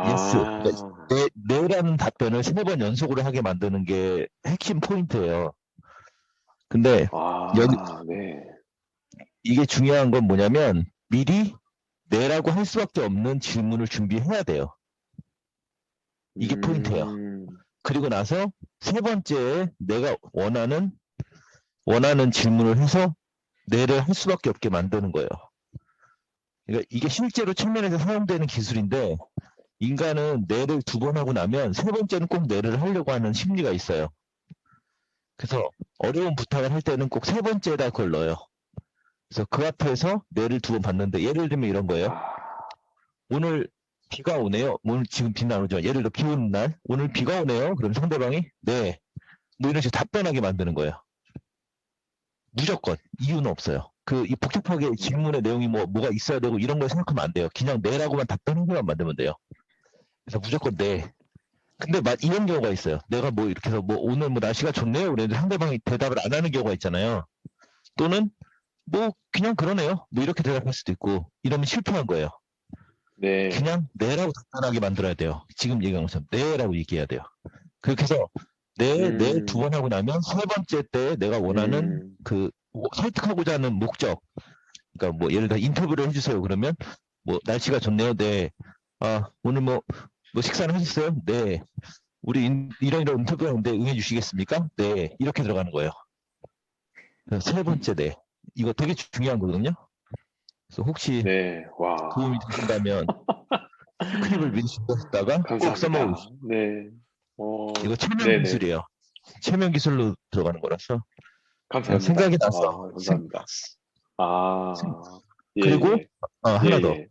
yes. 그러니까 아, 네라는 답변을 3번 연속으로 하게 만드는 게 핵심 포인트예요. 근데 여기 네. 이게 중요한 건 뭐냐면 미리 네라고 할 수밖에 없는 질문을 준비해야 돼요. 이게 포인트예요. 음, 그리고 나서 세 번째에 내가 원하는 질문을 해서 네를 할 수밖에 없게 만드는 거예요. 그러니까 이게 실제로 측면에서 사용되는 기술인데 인간은 네를 2번 하고 나면 세 번째는 꼭 네를 하려고 하는 심리가 있어요. 그래서 어려운 부탁을 할 때는 꼭 세 번째에다 그걸 넣어요. 그래서 그 앞에서 네를 2번 받는데 예를 들면 이런 거예요. 아, 오늘 비가 오네요. 오늘 지금 비는 안 오죠. 예를 들어 비 오는 날 오늘 비가 오네요. 그럼 상대방이 네. 뭐 이런 식으로 답변하게 만드는 거예요. 무조건 이유는 없어요. 이 복잡하게 음, 질문의 내용이 뭐가 있어야 되고 이런 걸 생각하면 안 돼요. 그냥 네라고만 답변하고만 만들면 돼요. 그래서 무조건 네. 근데 이런 경우가 있어요. 내가 뭐 이렇게 해서 뭐 오늘 뭐 날씨가 좋네요. 그랬는데 상대방이 대답을 안 하는 경우가 있잖아요. 또는 뭐 그냥 그러네요. 뭐 이렇게 대답할 수도 있고 이러면 실패한 거예요. 네. 그냥 네라고 답변하게 만들어야 돼요. 지금 얘기한 것처럼 네라고 얘기해야 돼요. 그렇게 해서 네 2번 음, 하고 나면 세 번째 때 내가 원하는 음, 설득하고자 하는 목적. 그러니까 뭐 예를 들어 인터뷰를 해주세요. 그러면 뭐 날씨가 좋네요. 네. 아 오늘 뭐 식사는 하셨어요? 네. 우리 이런 인터뷰하는데 응해 주시겠습니까? 네. 이렇게 들어가는 거예요. 그래서 세 번째 네. 이거 되게 중요한 거거든요. 그래서 혹시 네. 도움이 와, 되신다면 스크립을 미리 준비했다가 꼭 써먹어 감사합니다. 주시고 네. 이거 체면 네네. 기술이에요. 체면 기술로 들어가는 거라서 그냥 생각이 감사합니다. 났어. 아, 감사합니다. 아, 예, 그리고 예. 예, 하나 더. 예.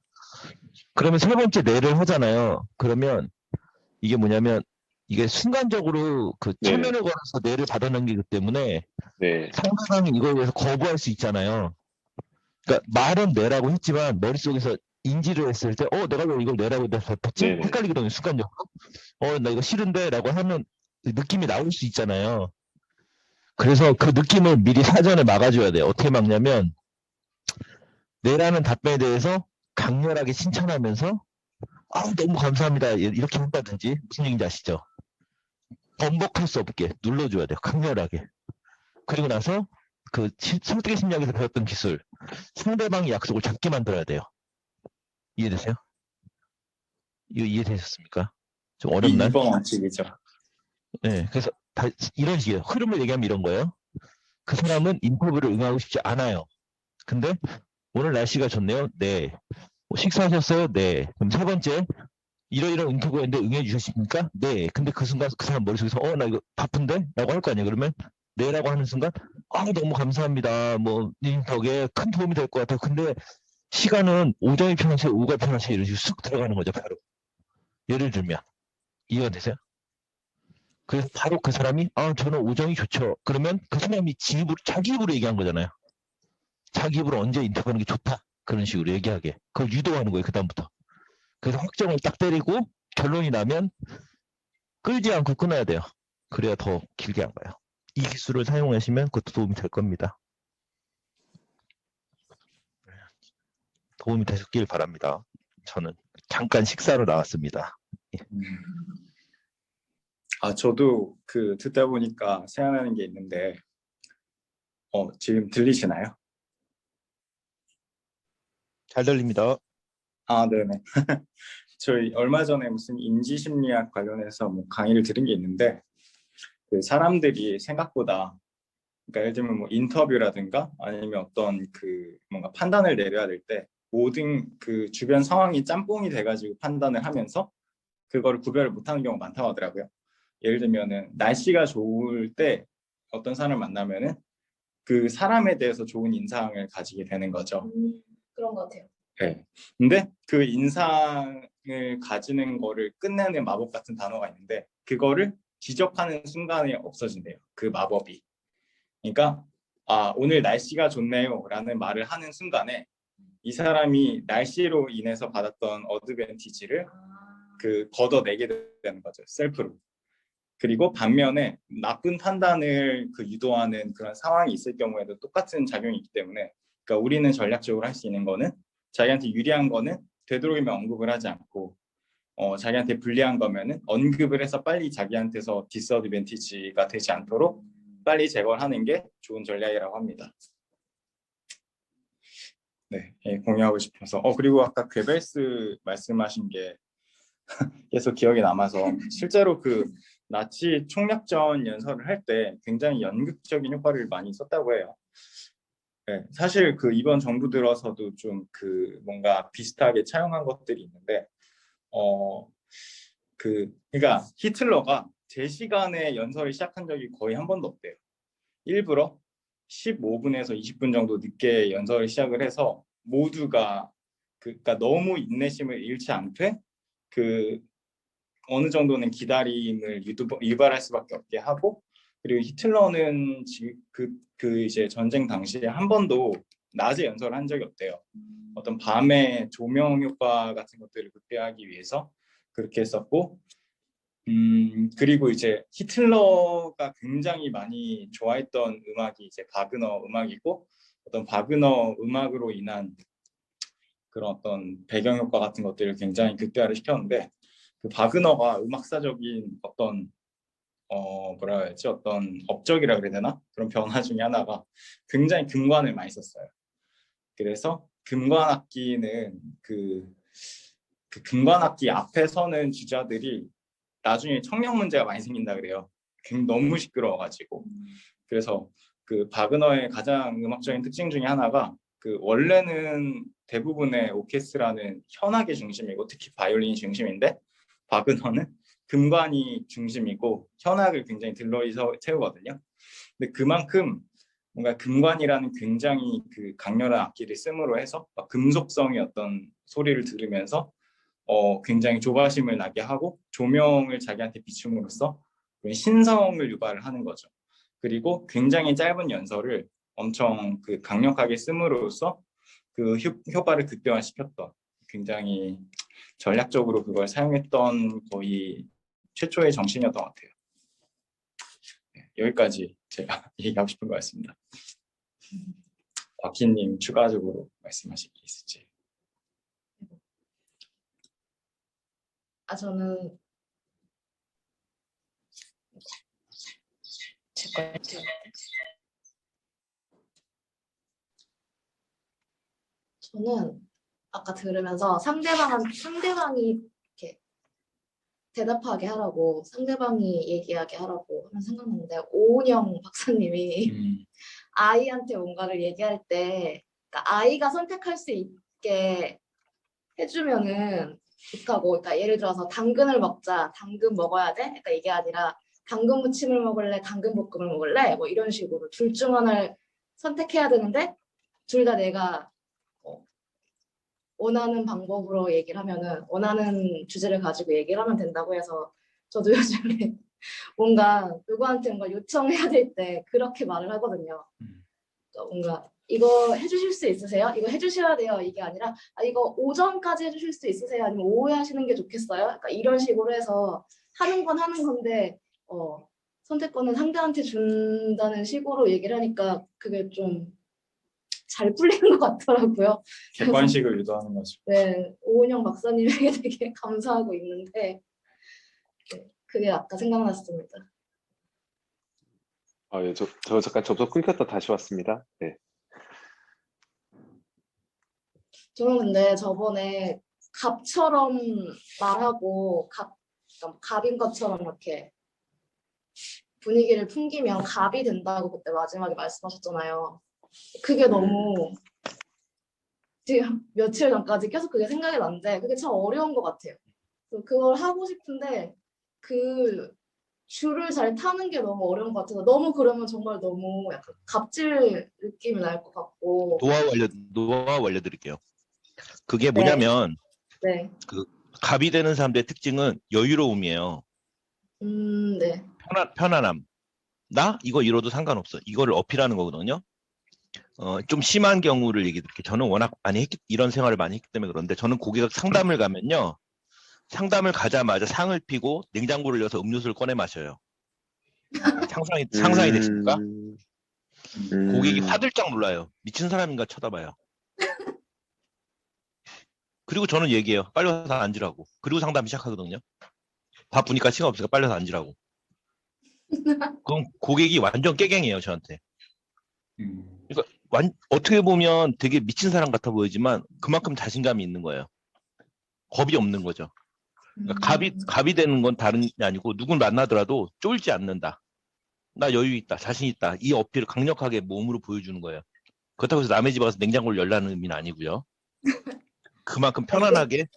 그러면 세 번째 네를 하잖아요. 그러면 이게 뭐냐면 이게 순간적으로 그 네네. 체면을 걸어서 네를 받아넘기기 때문에 네. 상대방이 이거에 대해서 거부할 수 있잖아요. 그러니까 말은 네라고 했지만 머릿속에서 인지를 했을 때 내가 왜 이걸 네라고 대답했지? 네네. 헷갈리거든요. 순간적으로. 나 이거 싫은데 라고 하는 느낌이 나올 수 있잖아요. 그래서 그 느낌을 미리 사전에 막아줘야 돼요. 어떻게 막냐면 네라는 답변에 대해서 강렬하게 칭찬하면서 너무 감사합니다. 이렇게 한다든지 무슨 얘기인지 아시죠? 번복할 수 없게 눌러줘야 돼요. 강렬하게. 그리고 나서 설득의 심리학에서 배웠던 기술 상대방의 약속을 잡게 만들어야 돼요. 이해되세요? 이거 이해되셨습니까? 좀 어렵나요? 2번 원칙이죠. 네, 그래서 이런 식이에요. 흐름을 얘기하면 이런 거예요. 그 사람은 인터뷰를 응하고 싶지 않아요. 근데 오늘 날씨가 좋네요. 네. 식사하셨어요? 네. 그럼 세 번째, 이러이러 인터뷰했는데 응해 주셨습니까? 네. 근데 그 순간 그 사람 머릿속에서 나 이거 바쁜데? 라고 할 거 아니에요. 그러면 네라고 하는 순간 너무 감사합니다. 뭐 님 덕에 큰 도움이 될 것 같아요. 근데 시간은 오전이 편하세요? 오후가 편하세요? 이런 식으로 쑥 들어가는 거죠. 바로. 예를 들면 이해가 되세요? 그래서 바로 그 사람이 저는 오전이 좋죠. 그러면 그 사람이 자기 입으로 얘기한 거잖아요. 자기 입으로 언제 인터뷰하는 게 좋다. 그런 식으로 얘기하게. 그걸 유도하는 거예요. 그다음부터. 그래서 확정을 딱 때리고 결론이 나면 끌지 않고 끊어야 돼요. 그래야 더 길게 안 가요. 이 기술을 사용하시면 그것도 도움이 될 겁니다. 도움이 되셨길 바랍니다. 저는 잠깐 식사로 나왔습니다. 저도 듣다 보니까 생각나는 게 있는데, 지금 들리시나요? 잘 들립니다. 네네. 저희 얼마 전에 무슨 인지심리학 관련해서 뭐 강의를 들은 게 있는데, 그 사람들이 생각보다, 그러니까 예를 들면 뭐 인터뷰라든가 아니면 어떤 뭔가 판단을 내려야 될 때 모든 그 주변 상황이 짬뽕이 돼가지고 판단을 하면서 그거를 구별을 못하는 경우가 많다고 하더라고요. 예를 들면은 날씨가 좋을 때 어떤 사람을 만나면은 그 사람에 대해서 좋은 인상을 가지게 되는 거죠. 그런 것 같아요. 네. 근데 그 인상을 가지는 거를 끝내는 마법 같은 단어가 있는데 그거를 지적하는 순간에 없어진대요. 그 마법이. 그러니까 오늘 날씨가 좋네요 라는 말을 하는 순간에 이 사람이 날씨로 인해서 받았던 어드밴티지를 걷어내게 되는 거죠. 셀프로. 그리고 반면에 나쁜 판단을 유도하는 그런 상황이 있을 경우에도 똑같은 작용이 있기 때문에 그러니까 우리는 전략적으로 할 수 있는 거는 자기한테 유리한 거는 되도록이면 언급을 하지 않고 자기한테 불리한 거면은 언급을 해서 빨리 자기한테서 디스어드밴티지가 되지 않도록 빨리 제거를 하는 게 좋은 전략이라고 합니다. 네, 공유하고 싶어서. 그리고 아까 괴벨스 말씀하신 게 계속 기억에 남아서 실제로 그 나치 총략전 연설을 할 때 굉장히 연극적인 효과를 많이 썼다고 해요. 네, 사실 그 이번 정부 들어서도 좀 그 뭔가 비슷하게 차용한 것들이 있는데 그러니까 히틀러가 제 시간에 연설을 시작한 적이 거의 한 번도 없대요. 일부러 15분에서 20분 정도 늦게 연설을 시작을 해서 모두가 그러니까 너무 인내심을 잃지 않되 그 어느 정도는 기다림을 유발할 수밖에 없게 하고, 그리고 히틀러는 그 이제 전쟁 당시에 한 번도 낮에 연설을 한 적이 없대요. 어떤 밤에 조명 효과 같은 것들을 극대화하기 위해서 그렇게 했었고, 그리고 이제 히틀러가 굉장히 많이 좋아했던 음악이 이제 바그너 음악이고, 어떤 바그너 음악으로 인한 그런 어떤 배경 효과 같은 것들을 굉장히 극대화를 시켰는데, 그 바그너가 음악사적인 어떤 뭐라 해야지, 어떤 업적이라 그래야 되나, 그런 변화 중에 하나가 굉장히 금관을 많이 썼어요. 그래서 금관악기는 그 금관악기 앞에 서는 주자들이 나중에 청력 문제가 많이 생긴다 그래요. 너무 시끄러워가지고. 그래서 그 바그너의 가장 음악적인 특징 중에 하나가 그 원래는 대부분의 오케스트라는 현악이 중심이고 특히 바이올린이 중심인데, 바그너는 금관이 중심이고 현악을 굉장히 들러리 세우거든요. 근데 그만큼 뭔가 금관이라는 굉장히 그 강렬한 악기를 씀으로 해서 금속성의 어떤 소리를 들으면서 굉장히 조바심을 나게 하고 조명을 자기한테 비춤으로써 신성을 유발을 하는 거죠. 그리고 굉장히 짧은 연설을 엄청 그 강력하게 씀으로써 그 효과를 극대화시켰던, 굉장히 전략적으로 그걸 사용했던 거의 최초의 정신이었던 것 같아요. 네, 여기까지 제가 얘기하고 싶은 것 같습니다. 곽희님 추가적으로 말씀하실 게 있을지. 저는 저는 아까 들으면서 상대방이 이렇게 대답하게 하라고, 상대방이 얘기하게 하라고 하면 생각났는데, 오은영 박사님이 아이한테 뭔가를 얘기할 때, 그러니까 아이가 선택할 수 있게 해주면은 좋다고. 그러니까 예를 들어서 당근을 먹자, 당근 먹어야 돼? 그러니까 이게 아니라 당근 무침을 먹을래, 당근 볶음을 먹을래? 뭐 이런 식으로 둘 중 하나를 선택해야 되는데 둘 다 내가 원하는 방법으로 얘기를 하면은, 원하는 주제를 가지고 얘기를 하면 된다고 해서, 저도 요즘에 뭔가 누구한테 뭔가 요청해야 될 때 그렇게 말을 하거든요. 그러니까 뭔가 이거 해주실 수 있으세요? 이거 해주셔야 돼요. 이게 아니라 이거 오전까지 해주실 수 있으세요? 아니면 오후에 하시는 게 좋겠어요? 그러니까 이런 식으로 해서 하는 건 하는 건데 선택권은 상대한테 준다는 식으로 얘기를 하니까 그게 좀 잘 풀리는 것 같더라고요. 객관식을 유도하는 거죠. 네, 오은영 박사님에게 되게 감사하고 있는데, 네, 그게 아까 생각났습니다. 예, 저 잠깐 접속 끊겼다 다시 왔습니다. 네. 저는 근데 저번에 갑처럼 말하고 그러니까 갑인 것처럼 이렇게 분위기를 풍기면 갑이 된다고 그때 마지막에 말씀하셨잖아요. 그게 너무 지금 며칠 전까지 계속 그게 생각이 나는데, 그게 참 어려운 것 같아요. 그걸 하고 싶은데 그 줄을 잘 타는 게 너무 어려운 것 같아서, 너무 그러면 정말 너무 약간 갑질 느낌이 날 것 같고. 노하우 알려드릴게요. 그게 네. 뭐냐면 네. 그 갑이 되는 사람들의 특징은 여유로움이에요. 네. 편안함. 나 이거 이뤄도 상관없어. 이거를 어필하는 거거든요. 좀 심한 경우를 얘기 드릴게요. 저는 워낙 이런 생활을 많이 했기 때문에 그런데, 저는 고객 상담을 가면요, 상담을 가자마자 상을 피고 냉장고를 열어서 음료수를 꺼내 마셔요. 상상이 되십니까? 고객이 화들짝 놀라요. 미친 사람인가 쳐다봐요. 그리고 저는 얘기해요. 빨리 와서 앉으라고. 그리고 상담이 시작하거든요. 바쁘니까 시간 없으니까 빨리 와서 앉으라고. 그럼 고객이 완전 깨갱이에요, 저한테. 어떻게 보면 되게 미친 사람 같아 보이지만 그만큼 자신감이 있는 거예요. 겁이 없는 거죠. 그러니까 갑이 되는 건 다른 게 아니고 누굴 만나더라도 쫄지 않는다. 나 여유 있다, 자신 있다. 이 어필을 강력하게 몸으로 보여주는 거예요. 그렇다고 해서 남의 집 와서 냉장고를 열라는 의미는 아니고요. 그만큼 편안하게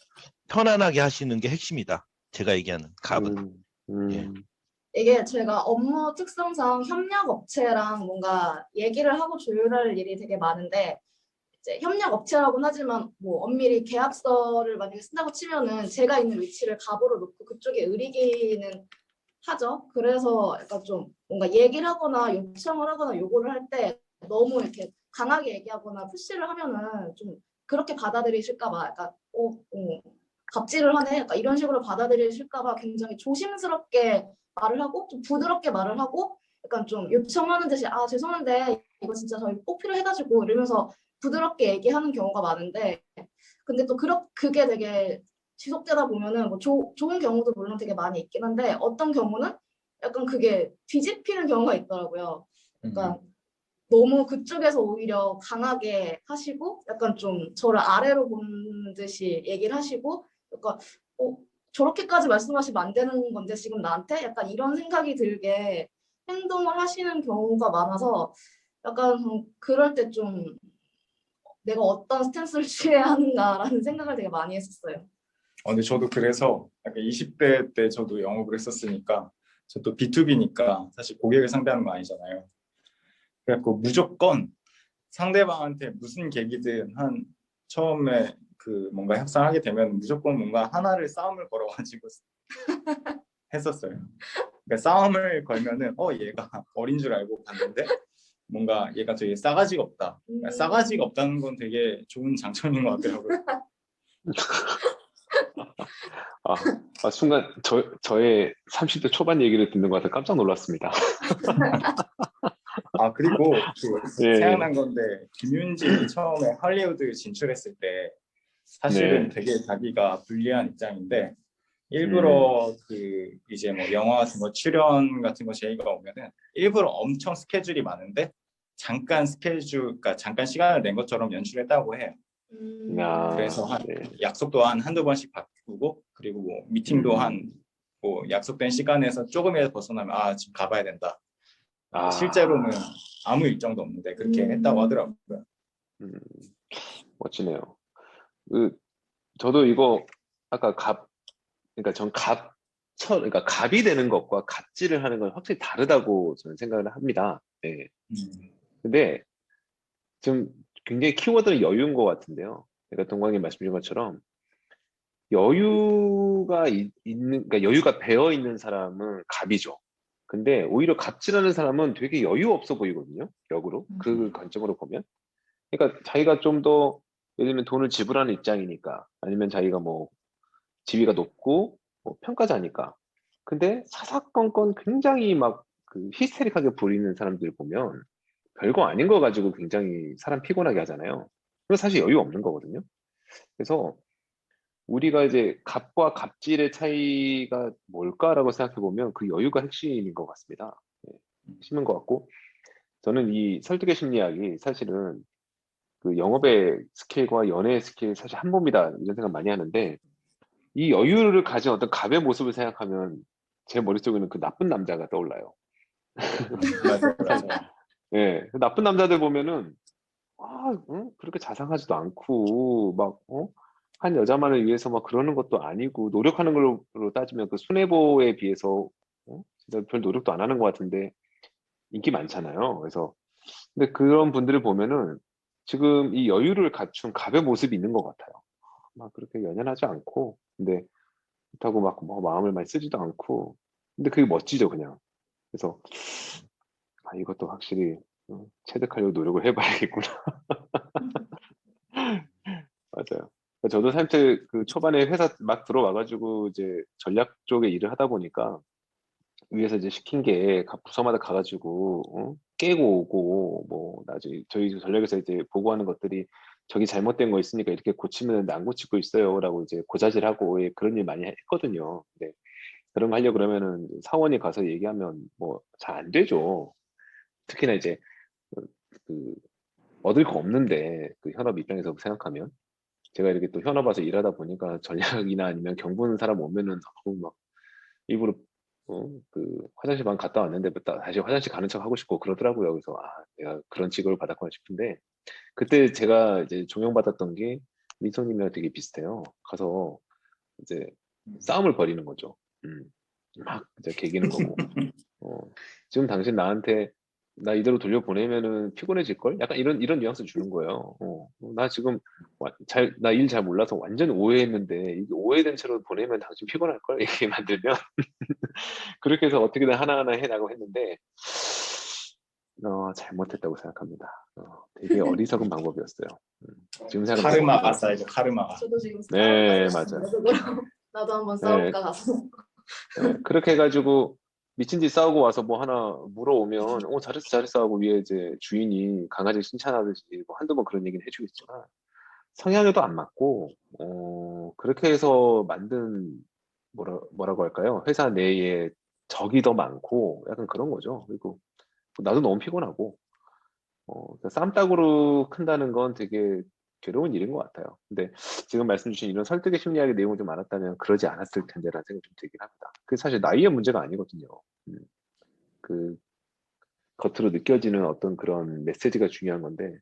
하시는 게 핵심이다. 제가 얘기하는 갑은. 예. 이게 제가 업무 특성상 협력 업체랑 뭔가 얘기를 하고 조율할 일이 되게 많은데 이제 협력 업체라고는 하지만 뭐 엄밀히 계약서를 만약에 쓴다고 치면은 제가 있는 위치를 갑으로 놓고 그쪽에 의리기는 하죠. 그래서 약간 좀 뭔가 얘기를 하거나 요청을 하거나 요구를 할 때 너무 이렇게 강하게 얘기하거나 푸시를 하면은 좀 그렇게 받아들이실까 봐 약간 갑질을 하네 약간 이런 식으로 받아들이실까 봐 굉장히 조심스럽게 말을 하고 좀 부드럽게 말을 하고 약간 좀 요청하는 듯이 아 죄송한데 이거 진짜 저희 꼭 필요해가지고 이러면서 부드럽게 얘기하는 경우가 많은데 근데 또 그게 되게 지속되다 보면은 뭐 좋은 경우도 물론 되게 많이 있긴 한데 어떤 경우는 약간 그게 뒤집히는 경우가 있더라고요. 그러니까 너무 그쪽에서 오히려 강하게 하시고 약간 좀 저를 아래로 보는 듯이 얘기를 하시고 약간 저렇게까지 말씀하시면 안 되는 건데 지금 나한테 약간 이런 생각이 들게 행동을 하시는 경우가 많아서 약간 그럴 때 좀 내가 어떤 스탠스를 취해야 하는가라는 생각을 되게 많이 했었어요. 근데 저도 그래서 약간 20대 때 저도 영업을 했었으니까 저도 B2B니까 사실 고객을 상대하는 거 아니잖아요. 그래갖고 무조건 상대방한테 무슨 계기든 처음에 그 뭔가 협상하게 되면 무조건 뭔가 하나를 싸움을 걸어가지고 했었어요. 그러니까 싸움을 걸면은 얘가 어린 줄 알고 봤는데 뭔가 얘가 되게 싸가지가 없다. 그러니까 싸가지가 없다는 건 되게 좋은 장점인 것 같더라고요. 순간 저의 30대 초반 얘기를 듣는 것 같아 깜짝 놀랐습니다. 그리고 예. 생각난 건데 김윤진이 처음에 할리우드 진출했을 때 사실은 네. 되게 자기가 불리한 입장인데 일부러 그 이제 뭐 영화 같은 거 출연 같은 거 제의가 오면은 일부러 엄청 스케줄이 많은데 잠깐 그러니까 잠깐 시간을 낸 것처럼 연출했다고 해요. 그래서 약속도 한두 번씩 바꾸고 그리고 뭐 미팅도 뭐 약속된 시간에서 조금이라도 벗어나면 지금 가봐야 된다. 실제로는 아무 일정도 없는데 그렇게 했다고 하더라고요. 멋지네요. 저도 이거 아까 그러니까 그러니까 갑이 되는 것과 갑질을 하는 건 확실히 다르다고 저는 생각을 합니다. 네. 근데 지금 굉장히 키워드는 여유인 것 같은데요. 그러니까 동광님 말씀 주신 것처럼 여유가 그러니까 여유가 배어 있는 사람은 갑이죠. 근데 오히려 갑질하는 사람은 되게 여유 없어 보이거든요. 역으로 그 관점으로 보면. 그러니까 자기가 좀 더 예를 들면 돈을 지불하는 입장이니까 아니면 자기가 뭐 지위가 높고 뭐 평가자니까. 근데 사사건건 굉장히 막 그 히스테릭하게 부리는 사람들 보면 별거 아닌 거 가지고 굉장히 사람 피곤하게 하잖아요. 그건 사실 여유 없는 거거든요. 그래서 우리가 이제 갑과 갑질의 차이가 뭘까라고 생각해 보면 그 여유가 핵심인 것 같습니다. 핵심인 것 같고 저는 이 설득의 심리학이 사실은 그 영업의 스킬과 연애의 스킬 사실 한 몸이다 이런 생각 많이 하는데 이 여유를 가진 어떤 갑의 모습을 생각하면 제 머릿속에는 그 나쁜 남자가 떠올라요. 맞아요. 예, 나쁜 남자들 보면은 그렇게 자상하지도 않고 막 한 여자만을 위해서 막 그러는 것도 아니고 노력하는 걸로 따지면 그 순애보에 비해서 진짜 별 노력도 안 하는 것 같은데 인기 많잖아요. 그래서 근데 그런 분들을 보면은 지금 이 여유를 갖춘 갑의 모습이 있는 것 같아요. 막 그렇게 연연하지 않고 근데 그렇다고 막 뭐 마음을 많이 쓰지도 않고 근데 그게 멋지죠 그냥. 그래서 이것도 확실히 체득하려고 노력을 해봐야겠구나. 맞아요. 저도 사실 그 초반에 회사 막 들어와가지고 이제 전략 쪽에 일을 하다 보니까 위에서 이제 시킨 게 부서마다 가가지고 깨고 오고 뭐 나중에 저희 전략에서 이제 보고하는 것들이 저기 잘못된 거 있으니까 이렇게 고치면 되는데 안 고치고 있어요라고 이제 고자질하고 예, 그런 일 많이 했거든요. 근데 그런 거 하려 그러면은 사원이 가서 얘기하면 뭐 잘 안 되죠. 특히나 이제 그, 그 얻을 거 없는데 그 현업 입장에서 생각하면 제가 이렇게 또 현업 와서 일하다 보니까 전략이나 아니면 경보는 사람 오면은 막 일부러 그 화장실 갔다 왔는데 다시 화장실 가는 척 하고 싶고 그러더라고요. 그래서 아 내가 그런 직업을 받았구나 싶은데 그때 제가 이제 종용받았던 게 민성님이랑 되게 비슷해요. 가서 이제 싸움을 벌이는 거죠. 막 이제 개기는 거고. 어, 지금 당신 나한테 나 이대로 돌려보내면은 피곤해질 걸? 약간 이런 뉘앙스 주는 거예요. 나 지금 나 일 잘 몰라서 완전 오해했는데 이게 오해된 채로 보내면 당신 피곤할 걸? 이렇게 만들면 그렇게 해서 어떻게든 하나하나 해나가고 했는데 잘못했다고 생각합니다. 되게 어리석은 방법이었어요. 지금 생각해 카르마가 쌓이죠. 카르마가. 저도 지금 네, 싸울까 맞아요. 싶어요. 나도 한번 네, 싸울까 가서. 네, 그렇게 해가지고 미친 짓 싸우고 와서 뭐 하나 물어오면 잘했어 하고 위에 이제 주인이 강아지 칭찬하듯이 뭐 한두 번 그런 얘기는 해주겠지만 성향에도 안 맞고 그렇게 해서 만든 뭐라고 할까요? 회사 내에 적이 더 많고 약간 그런 거죠. 그리고 나도 너무 피곤하고 그러니까 쌈딱으로 큰다는 건 되게 괴로운 일인 것 같아요. 근데 지금 말씀 주신 이런 설득의 심리학의 내용이 좀 많았다면 그러지 않았을 텐데라는 생각이 좀 들긴 합니다. 그게 사실 나이의 문제가 아니거든요. 그 겉으로 느껴지는 어떤 그런 메시지가 중요한 건데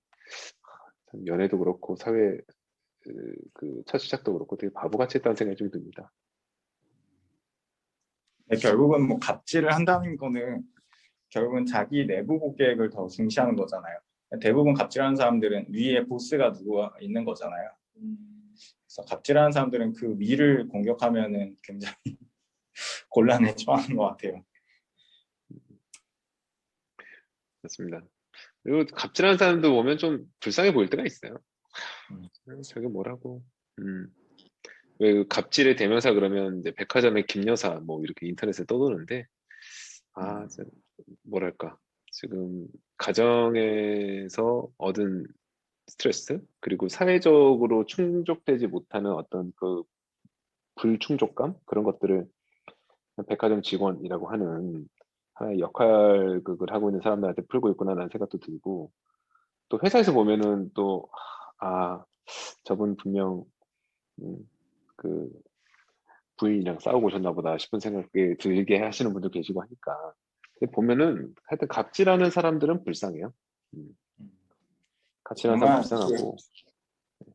참 연애도 그렇고 사회 첫 시작도 그렇고 되게 바보같이 했다는 생각이 좀 듭니다. 네, 결국은 뭐 갑질을 한다는 거는 결국은 자기 내부 고객을 더 중시하는 거잖아요. 대부분 갑질하는 사람들은 위에 보스가 누가 있는 거잖아요. 그래서 갑질하는 사람들은 그 위를 공격하면은 굉장히 곤란에 처하는 것 같아요. 맞습니다. 그리고 갑질하는 사람도 보면 좀 불쌍해 보일 때가 있어요. 저게 뭐라고. 왜 갑질의 대명사 그러면 이제 백화점의 김여사 뭐 이렇게 인터넷에 떠도는데 뭐랄까 지금 가정에서 얻은 스트레스 그리고 사회적으로 충족되지 못하는 어떤 그 불충족감 그런 것들을 백화점 직원이라고 하는 하나의 역할극을 하고 있는 사람들한테 풀고 있구나라는 생각도 들고 또 회사에서 보면은 또 저분 분명 그 부인이랑 싸우고 오셨나 보다 싶은 생각이 들게 하시는 분도 계시고 하니까 근데 보면은 하여튼 갑질하는 사람들은 불쌍해요. 갑질하는 사람 정말 불쌍하고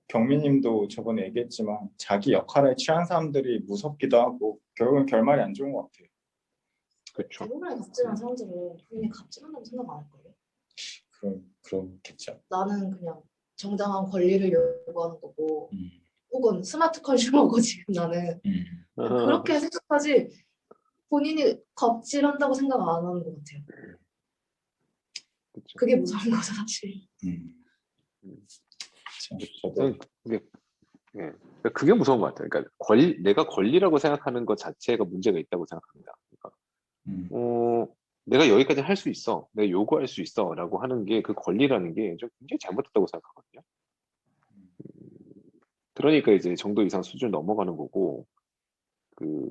경민님도 저번에 얘기했지만 자기 역할에 취한 사람들이 무섭기도 하고 결국은 결말이 안 좋은 것 같아요. 그렇죠. 대부분의 갑질하는 사람들은 본인이 갑질한다고 생각 안 할 거예요. 그렇겠죠. 나는 그냥 정당한 권리를 요구하는 거고, 음, 혹은 스마트 컨슈머고 지금 나는 그렇게 생각하지 본인이 갑질한다고 생각 안 하는 것 같아요. 그렇죠. 그게 무서운 거죠 사실. 저는 그게 무서운 것 같아요. 그러니까 내가 권리라고 생각하는 것 자체가 문제가 있다고 생각합니다. 그러니까, 내가 여기까지 할 수 있어, 내가 요구할 수 있어라고 하는 게 그 권리라는 게 좀 굉장히 잘못됐다고 생각하거든요. 그러니까 이제 정도 이상 수준을 넘어가는 거고 그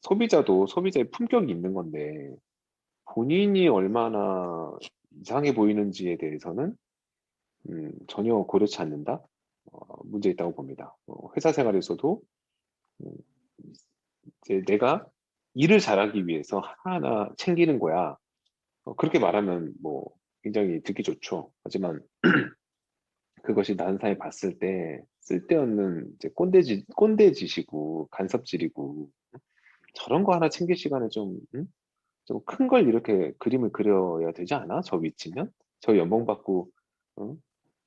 소비자도 소비자의 품격이 있는 건데 본인이 얼마나 이상해 보이는지에 대해서는 전혀 고려치 않는다. 문제 있다고 봅니다. 회사 생활에서도 음, 이제 내가 일을 잘하기 위해서 하나하나 챙기는 거야. 그렇게 말하면 뭐 굉장히 듣기 좋죠. 하지만 그것이 난사에 봤을 때 쓸데없는 이제 꼰대짓이고 간섭질이고 저런 거 하나 챙길 시간에 좀 큰 걸 이렇게 그림을 그려야 되지 않아? 저 위치면? 저 연봉 받고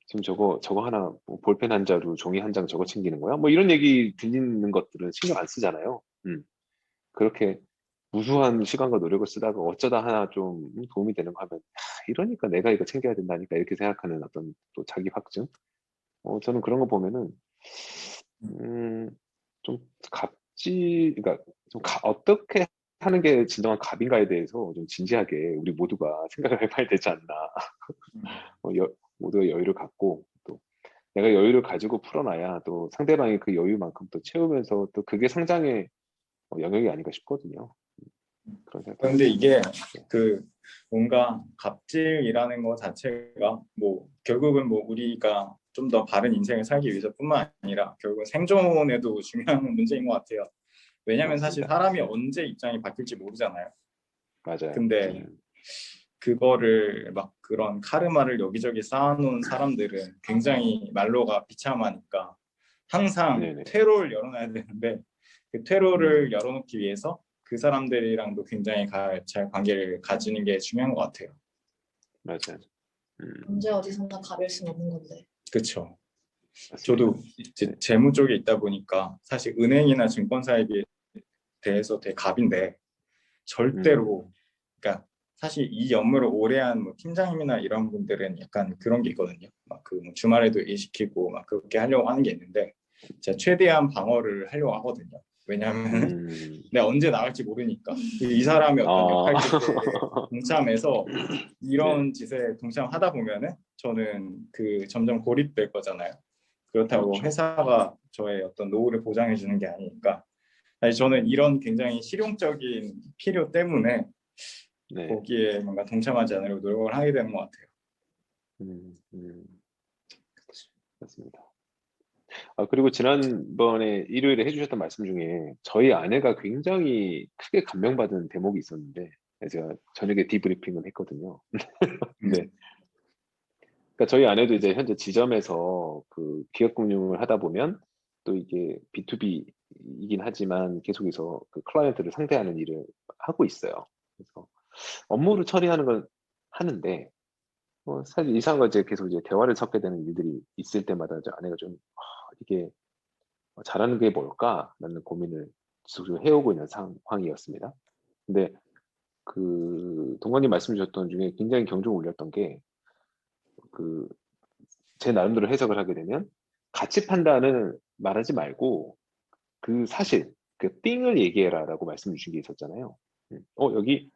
지금 저거 하나 뭐 볼펜 한 자루 종이 한 장 저거 챙기는 거야? 뭐 이런 얘기 들리는 것들은 신경 안 쓰잖아요. 그렇게 무수한 시간과 노력을 쓰다가 어쩌다 하나 좀 도움이 되는 거 하면 이러니까 내가 이거 챙겨야 된다니까 이렇게 생각하는 어떤 또 자기 확증 저는 그런 거 보면은 좀 그러니까 어떻게 하는 게 진정한 갑인가에 대해서 좀 진지하게 우리 모두가 생각을 해봐야 되지 않나. 모두가 여유를 갖고 또 내가 여유를 가지고 풀어놔야 또 상대방이 그 여유만큼 또 채우면서 또 그게 성장의 영역이 아닌가 싶거든요. 그런 생각. 그런데 이게 그 뭔가 갑질이라는 것 자체가 뭐 결국은 뭐 우리가 좀 더 바른 인생을 살기 위해서뿐만 아니라 결국은 생존에도 중요한 문제인 것 같아요. 왜냐하면 사실 맞습니다. 사람이 언제 입장이 바뀔지 모르잖아요. 맞아요. 근데 그거를 막 그런 카르마를 여기저기 쌓아놓은 사람들은 굉장히 말로가 비참하니까 항상 네네. 퇴로를 열어놔야 되는데 그 퇴로를 열어놓기 위해서 그 사람들이랑도 굉장히 잘 관계를 가지는 게 중요한 것 같아요. 맞아요. 언제 어디선가 가릴 수는 없는 건데. 그렇죠. 맞습니다. 저도 이제 재무 쪽에 있다 보니까 사실 은행이나 증권사에 대해서 되게 갑인데 절대로 그러니까 사실 이 업무를 오래 한 뭐 팀장님이나 이런 분들은 약간 그런 게 있거든요. 막 그 주말에도 일 시키고 막 그렇게 하려고 하는 게 있는데 제가 최대한 방어를 하려고 하거든요. 왜냐하면 내가 언제 나갈지 모르니까 이 사람이 어떤 역할극에 동참해서 이런 짓에 동참하다 보면은 저는 그 점점 고립될 거잖아요. 그렇다고 그렇죠. 회사가 저의 어떤 노후를 보장해 주는 게 아니니까 사실 저는 이런 굉장히 실용적인 필요 때문에 네. 거기에 뭔가 동참하지 않으려고 노력을 하게 되는 것 같아요. 맞습니다. 그리고 지난번에 일요일에 해주셨던 말씀 중에 저희 아내가 굉장히 크게 감명받은 대목이 있었는데 제가 저녁에 디브리핑을 했거든요. 네. 그러니까 저희 아내도 이제 현재 지점에서 그 기업금융을 하다 보면 또 이게 B2B이긴 하지만 계속해서 그 클라이언트를 상대하는 일을 하고 있어요. 그래서 업무를 처리하는 건 하는데 사실 이상한 거 이제 계속 이제 대화를 섞게 되는 일들이 있을 때마다 이제 아내가 좀 이게 잘하는 게 뭘까라는 고민을 지속적으로 해오고 있는 상황이었습니다. 근데 그 동관님 말씀 주셨던 중에 굉장히 경종을 울렸던 게 그 제 나름대로 해석을 하게 되면 가치 판단을 말하지 말고 그 사실 그 띵을 얘기해라라고 말씀 주신 게 있었잖아요. 여기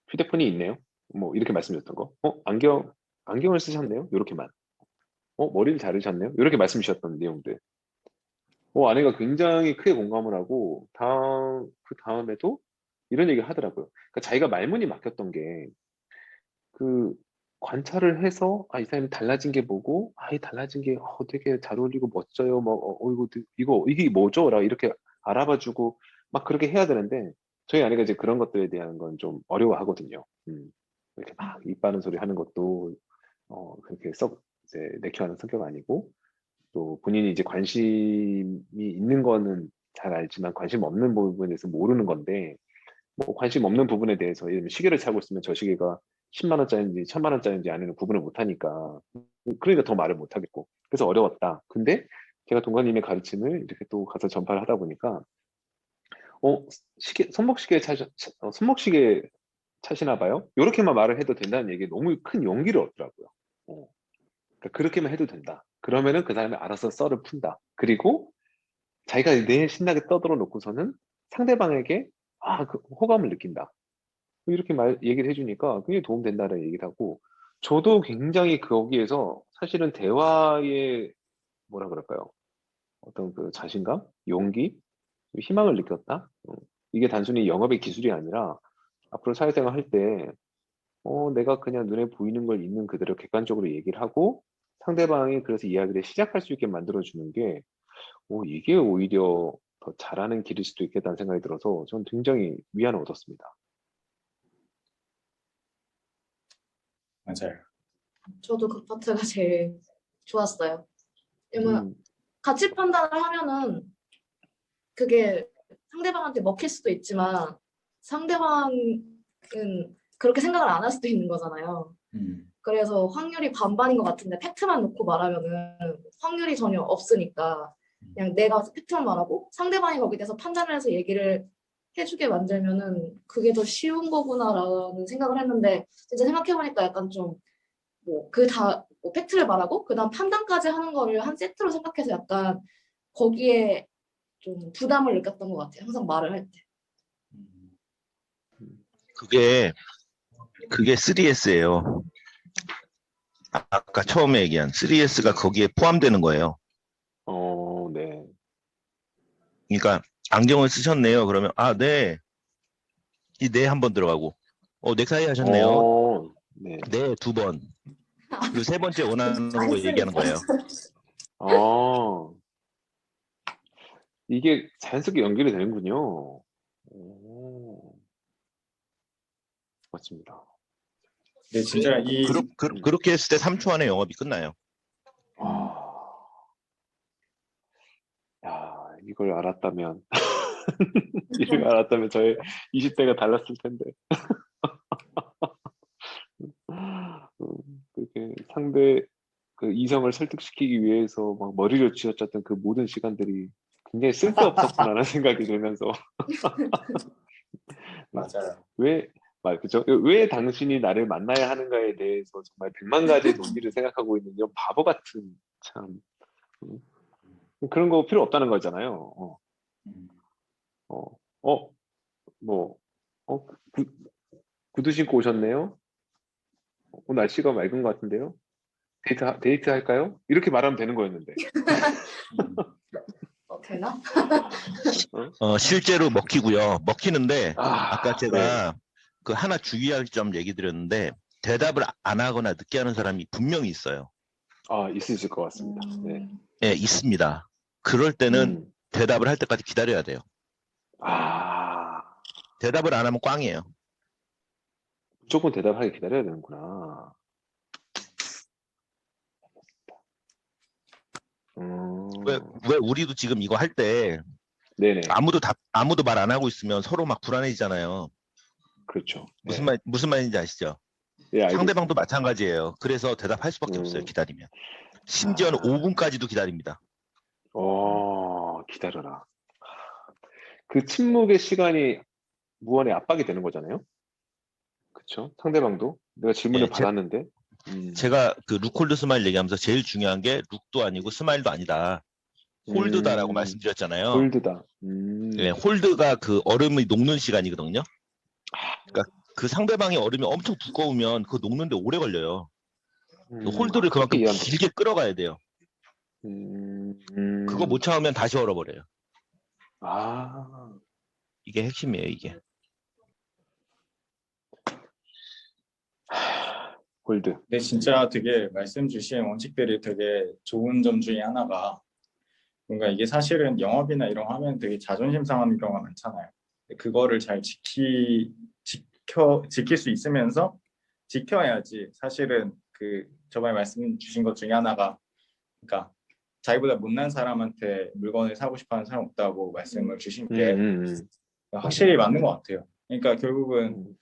휴대폰이 있네요. 뭐 이렇게 말씀드렸던 거. 안경을 쓰셨네요. 이렇게만. 머리를 자르셨네요. 이렇게 말씀 주셨던 내용들. 아내가 굉장히 크게 공감을 하고 그 다음에도 이런 얘기를 하더라고요. 그러니까 자기가 말문이 막혔던 게 그 관찰을 해서 이 사람이 달라진 게 뭐고 이 달라진 게 되게 잘 어울리고 멋져요. 뭐 이게 뭐죠? 라 이렇게 알아봐주고 막 그렇게 해야 되는데 저희 아내가 이제 그런 것들에 대한 건 좀 어려워하거든요. 이렇게 막 입 바른 소리 하는 것도 그렇게 썩 이제 내키하는 성격 아니고 또 본인이 이제 관심이 있는 거는 잘 알지만 관심 없는 부분에 대해서 모르는 건데 뭐 관심 없는 부분에 대해서 예를 들면 시계를 차고 있으면 저 시계가 10만 원짜리인지 1000만 원짜리인지 아니면 구분을 못 하니까 그러니까 더 말을 못 하겠고 그래서 어려웠다. 근데 제가 동관님의 가르침을 이렇게 또 가서 전파를 하다 보니까 손목시계 차시나 봐요. 이렇게만 말을 해도 된다는 얘기에 너무 큰 용기를 얻더라고요. 그러니까 그렇게만 해도 된다. 그러면은 그 사람이 알아서 썰을 푼다. 그리고 자기가 내 신나게 떠들어 놓고서는 상대방에게 그 호감을 느낀다. 이렇게 얘기를 해주니까 굉장히 도움된다는 얘기를 하고 저도 굉장히 거기에서 사실은 대화에 뭐라 그럴까요? 어떤 그 자신감, 용기, 희망을 느꼈다. 이게 단순히 영업의 기술이 아니라 앞으로 사회생활 할 때 내가 그냥 눈에 보이는 걸 있는 그대로 객관적으로 얘기를 하고 상대방이 그래서 이야기를 시작할 수 있게 만들어주는 게 이게 오히려 더 잘하는 길일 수도 있겠다는 생각이 들어서 저는 굉장히 위안을 얻었습니다. 맞아요. 저도 그 파트가 제일 좋았어요. 왜냐면 가치 판단을 하면은 그게 상대방한테 먹힐 수도 있지만 상대방은 그렇게 생각을 안 할 수도 있는 거잖아요. 그래서 확률이 반반인 것 같은데 팩트만 놓고 말하면은 확률이 전혀 없으니까 그냥 내가 팩트만 말하고 상대방이 거기에 대해서 판단을 해서 얘기를 해주게 만들면은 그게 더 쉬운 거구나라는 생각을 했는데 진짜 생각해보니까 약간 좀 뭐 팩트를 말하고 그다음 판단까지 하는 거를 한 세트로 생각해서 약간 거기에 좀 부담을 느꼈던 것 같아요. 항상 말을 할 때. 그게 3S예요. 아까 처음에 얘기한 3S가 거기에 포함되는 거예요. 네. 그러니까 안경을 쓰셨네요. 그러면 네. 이 네 한 번 들어가고 넥타이 하셨네요. 네. 네, 2번. 그리고 세 번째 원하는 안 거 얘기하는 쓰니까. 거예요. 이게 자연스럽게 연결이 되는군요. 오, 맞습니다. 네, 진짜 그렇게 했을 때 3초 안에 영업이 끝나요. 아, 야, 이걸 알았다면, 이걸 알았다면 저의 20대가 달랐을 텐데. 그렇게 상대 그 이성을 설득시키기 위해서 막 머리를 쥐어짰던 그 모든 시간들이 굉장히 쓸데없었구나라는 생각이 들면서 맞아요. 그죠? 왜 당신이 나를 만나야 하는가에 대해서 정말 100만 가지 논리를 생각하고 있는 이런 바보 같은 참 음, 그런 거 필요 없다는 거잖아요. 음. 어, 어, 뭐, 구, 구두 신고 오셨네요? 오늘 날씨가 맑은 것 같은데요? 데이트 할까요? 이렇게 말하면 되는 거였는데. 되나? 실제로 먹히고요. 먹히는데 아까 네. 제가 그 하나 주의할 점 얘기 드렸는데 대답을 안 하거나 늦게 하는 사람이 분명히 있어요. 있을 것 같습니다. 네. 네, 있습니다. 그럴 때는 음. 대답을 할 때까지 기다려야 돼요. 아, 대답을 안 하면 꽝이에요. 무조건 대답하게 기다려야 되는구나. 왜, 음, 왜 우리도 지금 이거 할 때 네네. 아무도 말 안 하고 있으면 서로 막 불안해지잖아요. 그렇죠. 무슨 네. 무슨 말인지 아시죠? 예, 알고 상대방도 있습니다. 마찬가지예요. 그래서 대답할 수밖에 없어요. 음, 기다리면. 심지어는 아, 5분까지도 기다립니다. 기다려라. 그 침묵의 시간이 무언의 압박이 되는 거잖아요. 그쵸? 상대방도 내가 질문을 예, 받았는데, 제가 그 룩홀드 스마일 얘기하면서 제일 중요한 게 룩도 아니고 스마일도 아니다. 홀드다라고 음, 말씀드렸잖아요. 홀드다. 예, 홀드가 그 얼음이 녹는 시간이거든요. 그러니까 그 상대방의 얼음이 엄청 두꺼우면 그 녹는데 오래 걸려요. 홀드를 그렇게 그만큼 이해하면 길게 되겠다. 끌어가야 돼요. 음, 그거 못 참으면 다시 얼어버려요. 아, 이게 핵심이에요, 이게. 홀드. 네, 진짜 되게 말씀 주신 원칙들이 되게 좋은 점 중에 하나가 뭔가 이게 사실은 영업이나 이런 거 하면 되게 자존심 상하는 경우가 많잖아요. 그거를 잘 지킬 수 있으면서 지켜야지 사실은 그 저번에 말씀 주신 것 중에 하나가 그러니까 자기보다 못난 사람한테 물건을 사고 싶어 하는 사람 없다고 말씀을 주신 게 확실히 맞는 것 같아요. 그러니까 결국은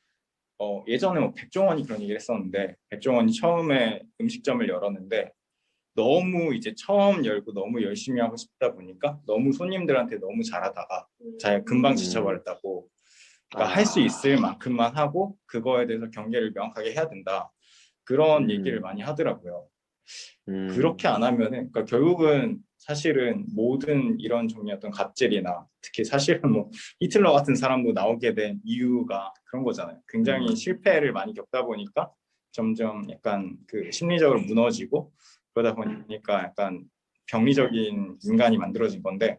예전에 뭐 백종원이 그런 얘기를 했었는데 백종원이 처음에 음식점을 열었는데 너무 이제 처음 열고 너무 열심히 하고 싶다 보니까 너무 손님들한테 너무 잘하다가 자기가 금방 지쳐버렸다고. 그러니까 할 수 있을 만큼만 하고 그거에 대해서 경계를 명확하게 해야 된다. 그런 얘기를 많이 하더라고요. 그렇게 안 하면은 그러니까 결국은 사실은 모든 이런 종류의 어떤 갑질이나 특히 사실은 뭐 히틀러 같은 사람도 나오게 된 이유가 그런 거잖아요. 굉장히 실패를 많이 겪다 보니까 점점 약간 그 심리적으로 무너지고 그러다 보니까 약간 병리적인 인간이 만들어진 건데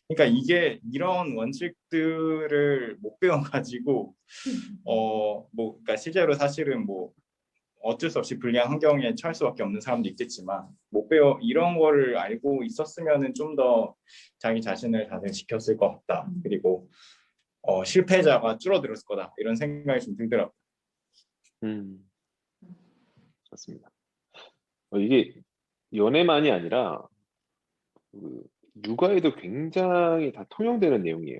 그러니까 이게 이런 원칙들을 못 배워가지고 뭐 그러니까 실제로 사실은 뭐 어쩔 수 없이 불리한 환경에 처할 수밖에 없는 사람도 있겠지만 못 배워 이런 거를 알고 있었으면은 좀 더 자기 자신을 다들 지켰을 것 같다. 그리고 실패자가 줄어들었을 거다. 이런 생각이 좀 들더라고요. 맞습니다. 이게 연애만이 아니라 그 육아에도 굉장히 다 통용되는 내용이에요.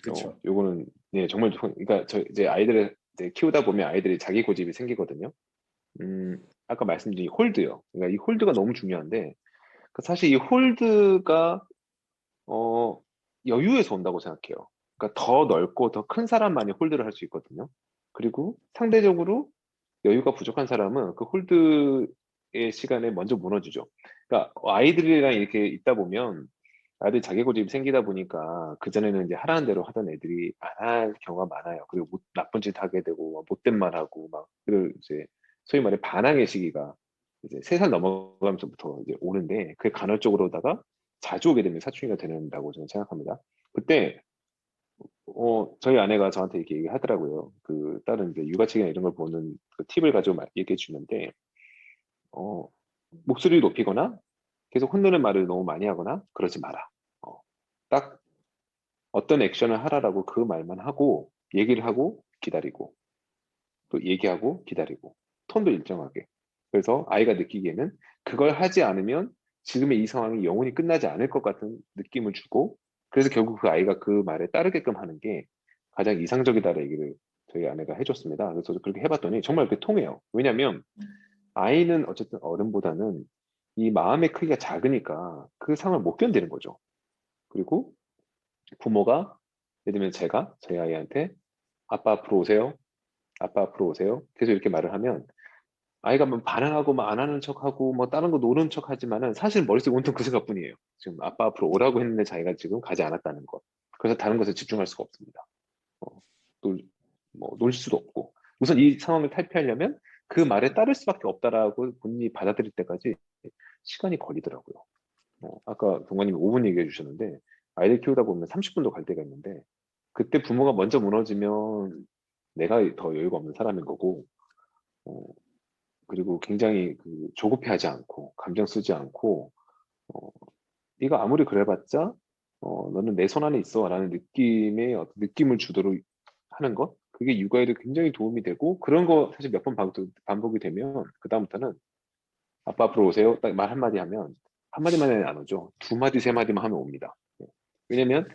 그렇죠. 요거는 네 정말 그러니까 저 이제 아이들을 이제 키우다 보면 아이들이 자기 고집이 생기거든요. 아까 말씀드린 이 홀드요. 그러니까 이 홀드가 너무 중요한데 사실 이 홀드가 여유에서 온다고 생각해요. 그러니까 더 넓고 더 큰 사람만이 홀드를 할 수 있거든요. 그리고 상대적으로 여유가 부족한 사람은 그 홀드의 시간에 먼저 무너지죠. 그러니까 아이들이랑 이렇게 있다 보면 아이들 자기 고집이 생기다 보니까 그전에는 이제 하라는 대로 하던 애들이 안 할 경우가 많아요. 그리고 나쁜 짓 하게 되고 막 못된 말 하고 막 그리고 이제 소위 말해 반항의 시기가 이제 3살 넘어가면서부터 이제 오는데 그게 간헐적으로다가 자주 오게 되면 사춘기가 된다고 저는 생각합니다. 그때 저희 아내가 저한테 이렇게 얘기하더라고요. 그 다른 이제 육아책이나 이런 걸 보는 그 팁을 가지고 얘기해 주는데 목소리를 높이거나 계속 혼내는 말을 너무 많이 하거나 그러지 마라. 딱 어떤 액션을 하라라고 그 말만 하고 얘기를 하고 기다리고 또 얘기하고 기다리고 톤도 일정하게. 그래서 아이가 느끼기에는 그걸 하지 않으면 지금의 이 상황이 영원히 끝나지 않을 것 같은 느낌을 주고 그래서 결국 그 아이가 그 말에 따르게끔 하는 게 가장 이상적이다라는 얘기를 저희 아내가 해줬습니다. 그래서 그렇게 해봤더니 정말 그게 통해요. 왜냐하면 아이는 어쨌든 어른보다는 이 마음의 크기가 작으니까 그 상황을 못 견디는 거죠. 그리고 부모가 예를 들면 제가 저희 아이한테 아빠 앞으로 오세요. 아빠 앞으로 오세요. 계속 이렇게 말을 하면 아이가 뭐 반항하고 막 안 하는 척하고 뭐 다른 거 노는 척 하지만은 사실 머릿속에 온통 그 생각뿐이에요. 지금 아빠 앞으로 오라고 했는데 자기가 지금 가지 않았다는 것. 그래서 다른 것에 집중할 수가 없습니다. 놀 수도 없고 우선 이 상황을 탈피하려면 그 말에 따를 수밖에 없다라고 본인이 받아들일 때까지 시간이 걸리더라고요. 아까 동관님 5분 얘기해 주셨는데 아이들 키우다 보면 30분도 갈 때가 있는데 그때 부모가 먼저 무너지면 내가 더 여유가 없는 사람인 거고 그리고 굉장히 그 조급해하지 않고 감정 쓰지 않고 네가 아무리 그래봤자 너는 내 손 안에 있어라는 느낌의 어떤 느낌을 주도록 하는 것 그게 육아에도 굉장히 도움이 되고 그런 거 사실 몇 번 반복이 되면 그 다음부터는 아빠 앞으로 오세요 딱 말 한마디 하면 한마디만 안 오죠 2마디 3마디만 하면 옵니다. 왜냐면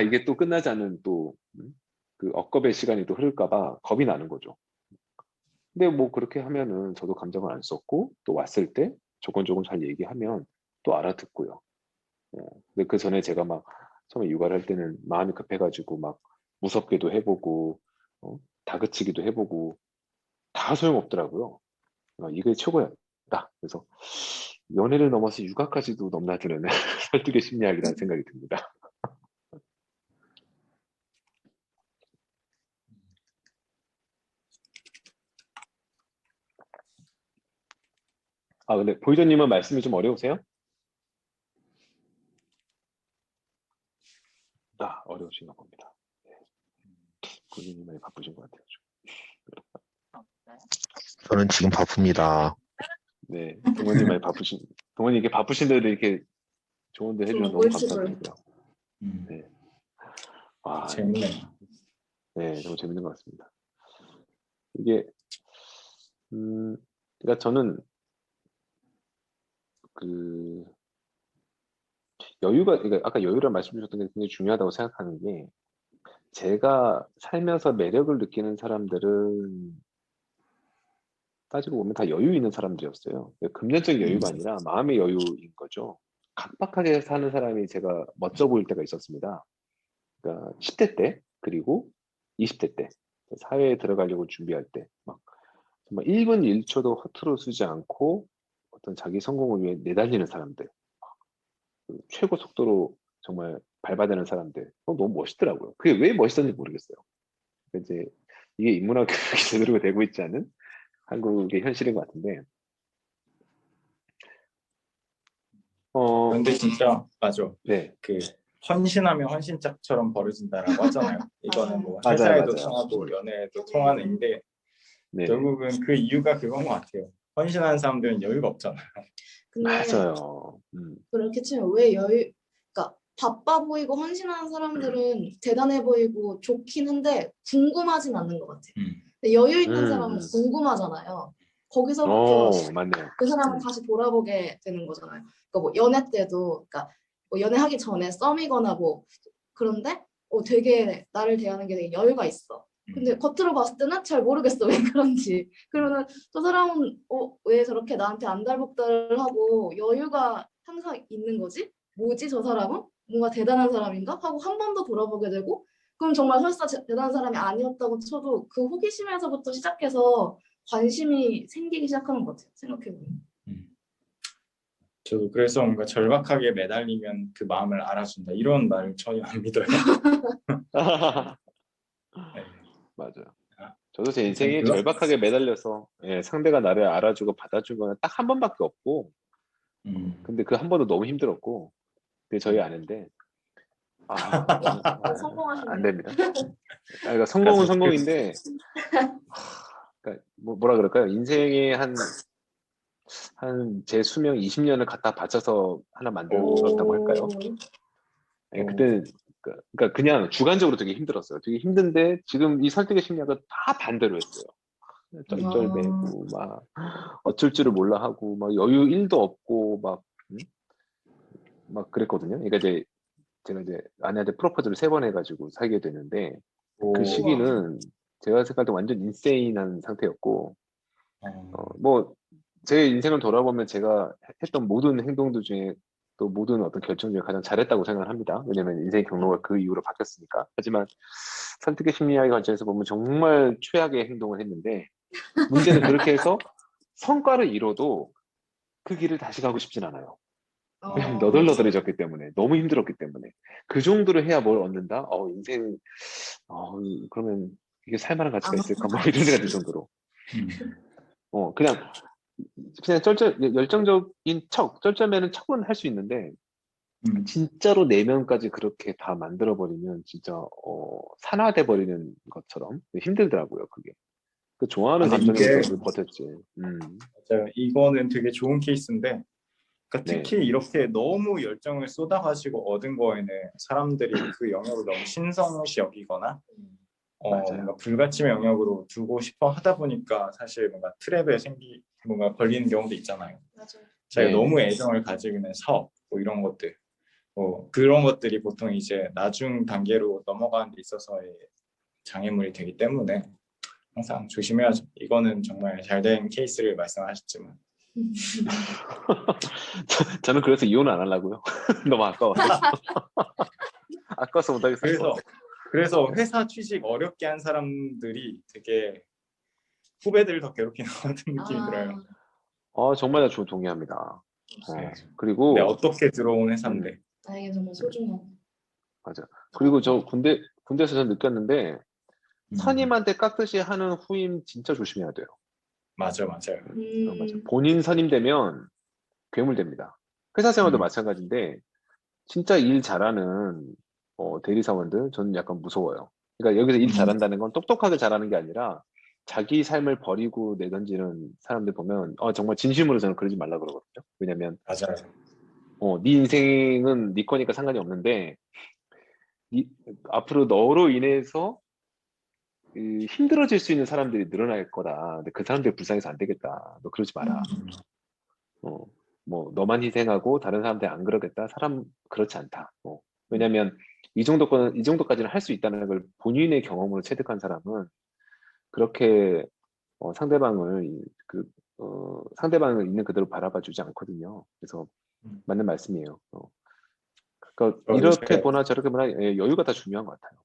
이게 또 끝나지 않은 또 그 억겁의 시간이 또 흐를까봐 겁이 나는 거죠. 근데 뭐 그렇게 하면은 저도 감정을 안 썼고 또 왔을 때 조곤조곤 잘 얘기하면 또 알아듣고요. 근데 그 전에 제가 막 처음에 육아를 할 때는 마음이 급해가지고 막 무섭게도 해보고 다그치기도 해보고 다 소용없더라고요. 이게 최고였다. 그래서 연애를 넘어서 육아까지도 넘나드는 설득의 심리학이라는 생각이 듭니다. 근데 보이저님은 말씀이 좀 어려우세요? 어려우신가 봅니다. 보이저님 많이 바쁘신 것 같아요. 저는 지금 바쁩니다. 네, 동원님 많이 동원님 이렇게 바쁘신데도 이렇게 좋은데 해주셔서 너무 감사드리고요. 네. 재밌네요. 네, 너무 재밌는 것 같습니다. 이게 그러니까 저는 그 여유가 그러니까 아까 여유를 말씀 주셨던 게 굉장히 중요하다고 생각하는 게 제가 살면서 매력을 느끼는 사람들은 따지고 보면 다 여유 있는 사람들이었어요. 금전적인 여유가 아니라 마음의 여유인 거죠. 각박하게 사는 사람이 제가 멋져 보일 때가 있었습니다. 그러니까 10대 때 그리고 20대 때 사회에 들어가려고 준비할 때 막 정말 1분 1초도 허투루 쓰지 않고 어떤 자기 성공을 위해 내달리는 사람들 최고 속도로 정말 밟아대는 사람들 너무 멋있더라고요. 그게 왜 멋있었는지 모르겠어요. 이제 이게 인문학 교육이 제대로 되고 있지 않은 한국의 현실인 것 같은데 근데 진짜 맞아. 네. 그 헌신하면 헌신짝처럼 벌어진다라고 하잖아요. 이거는 뭐 맞아요, 회사에도 맞아요. 통하고 연애에도 통하는 인데 네. 결국은 그 이유가 그건 것 같아요. 헌신하는 사람들은 여유가 없잖아요. 근데 맞아요. 그렇게 치면 왜 그러니까 바빠 보이고 헌신하는 사람들은 대단해 보이고 좋긴 한데 궁금하진 않는 것 같아요. 근데 여유 있는 사람은 궁금하잖아요. 거기서부터 맞네요. 그 사람을 다시 돌아보게 되는 거잖아요. 그러니까 뭐 연애 때도, 그러니까 뭐 연애하기 전에 썸이거나 뭐 그런데 되게 나를 대하는 게 되게 여유가 있어. 근데 겉으로 봤을 때는 잘 모르겠어 왜 그런지. 그러면 저 사람은 왜 저렇게 나한테 안달복달을 하고 여유가 항상 있는 거지? 뭐지 저 사람은? 뭔가 대단한 사람인가? 하고 한 번 더 돌아보게 되고 그럼 정말 설사 대단한 사람이 아니었다고 쳐도 그 호기심에서부터 시작해서 관심이 생기기 시작하는 것 같아요. 생각해보면. 저도 그래서 뭔가 절박하게 매달리면 그 마음을 알아준다 이런 말을 전혀 안 믿어요. 맞아요. 저도 제 인생에 그런- 절박하게 매달려서 예, 상대가 나를 알아주고 받아준 거는 딱 한 번밖에 없고, 근데 그 한 번도 너무 힘들었고, 그게 저희 아내인데, 저는 안 성공하셨네요. 됩니다. 그러니까 성공은 성공인데, 그러니까 뭐라 그럴까요? 인생의 한 제 수명 20년을 갖다 바쳐서 하나 만들었다고 할까요? 예, 오. 그때는 그러니까 그냥 주관적으로 되게 힘들었어요. 되게 힘든데 지금 이 설득의 심리학은 다 반대로 했어요. 쩔쩔매고 막 어쩔 줄을 몰라 하고 막 여유 1도 없고 막 그랬거든요. 그러니까 이제 제가 이제 아내한테 프로포즈를 3번 해가지고 사귀게 되는데 그 오. 시기는 제가 생각할 때 완전 인세인한 상태였고 어. 뭐 제 인생을 돌아보면 제가 했던 모든 행동들 중에 또 모든 어떤 결정 중에 가장 잘했다고 생각을 합니다. 왜냐면 인생의 경로가 그 이후로 바뀌었으니까. 하지만 선택의 심리학의 관점에서 보면 정말 최악의 행동을 했는데 문제는 그렇게 해서 성과를 이뤄도 그 길을 다시 가고 싶진 않아요. 왜냐면 너덜너덜해졌기 때문에 너무 힘들었기 때문에 그 정도로 해야 뭘 얻는다? 인생 그러면 이게 살만한 가치가 있을까? 뭐 이런 생각이 들 정도로 그냥 열정적인 쩔쩔매는 척은 할 수 있는데 진짜로 내면까지 그렇게 다 만들어버리면 진짜 산화돼 버리는 것처럼 힘들더라고요. 그게 그 좋아하는 근데 감정이니까 이게 그걸 버텼지. 맞아요. 이거는 되게 좋은 케이스인데, 그러니까 네, 특히 이렇게 너무 열정을 쏟아가지고 얻은 거에는 사람들이 그 영역을 너무 신성시 여기거나 뭔가 맞아요. 불가침의 영역으로 두고 싶어 하다 보니까 사실 뭔가 트랩에 뭔가 걸리는 경우도 있잖아요. 맞아요. 자기가 네, 너무 애정을 가지고 있는 사업 뭐 이런 것들, 그런 것들이 보통 이제 나중 단계로 넘어가는 데 있어서의 장애물이 되기 때문에 항상 조심해야죠. 이거는 정말 잘된 케이스를 말씀하셨지만. 저는 그래서 이혼을 안 하려고요. 너무 아까워서. 아까워서 못하겠어요. 그래서 회사 취직 어렵게 한 사람들이 되게 후배들을 더 괴롭히는 것 같은 느낌이 들어요. 정말 동의합니다. 네. 근데 그리고 어떻게 들어온 회사인데. 나에게 정말 소중한. 맞아. 그리고 저 군대에서 전 느꼈는데 선임한테 깍듯이 하는 후임 진짜 조심해야 돼요. 맞아요. 맞아. 본인 선임되면 괴물됩니다. 회사 생활도 마찬가지인데 진짜 일 잘하는 대리사원들 저는 약간 무서워요. 그러니까 여기서 일 잘한다는 건 똑똑하게 잘하는 게 아니라 자기 삶을 버리고 내던지는 사람들 보면 정말 진심으로 저는 그러지 말라 그러거든요. 왜냐면 맞아요. 네 인생은 네 거니까 상관이 없는데 앞으로 너로 인해서 힘들어질 수 있는 사람들이 늘어날 거다. 근데 그 사람들이 불쌍해서 안 되겠다. 너 그러지 마라. 어, 뭐 너만 희생하고 다른 사람들이 안 그러겠다. 사람 그렇지 않다. 왜냐면 이 정도까지는 할 수 있다는 걸 본인의 경험으로 체득한 사람은 그렇게 상대방을 상대방을 있는 그대로 바라봐 주지 않거든요. 그래서 맞는 말씀이에요. 그러니까 이렇게 보나 저렇게 보나 여유가 다 중요한 것 같아요.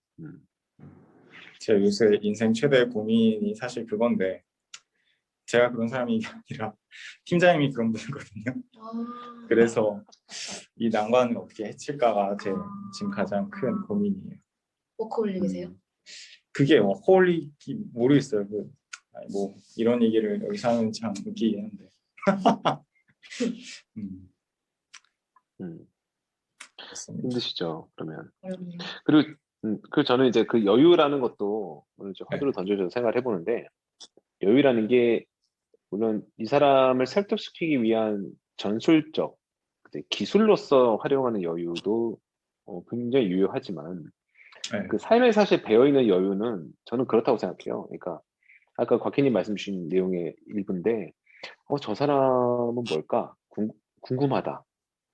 제 요새 인생 최대 고민이 사실 그건데, 제가 그런 사람이 아니라 팀장님이 그런 분이거든요. 그래서 이 난관을 어떻게 해칠까가 제 지금 가장 큰 고민이에요. 워커홀릭이세요? 그게 워커홀릭이 모르겠어요. 뭐 이런 얘기를 여기서 하면 참 웃기긴 한데. 그렇습니다. 힘드시죠, 그러면. 어렵네요. 그리고 저는 이제 그 여유라는 것도 오늘 좀 화두를 던져줘서 생각을 해보는데, 여유라는 게, 물론 이 사람을 설득시키기 위한 전술적, 기술로서 활용하는 여유도 굉장히 유효하지만, 네. 그 삶에 사실 배어있는 여유는 저는 그렇다고 생각해요. 그러니까, 아까 곽희님 말씀 주신 내용의 일부인데, 저 사람은 뭘까? 궁금하다.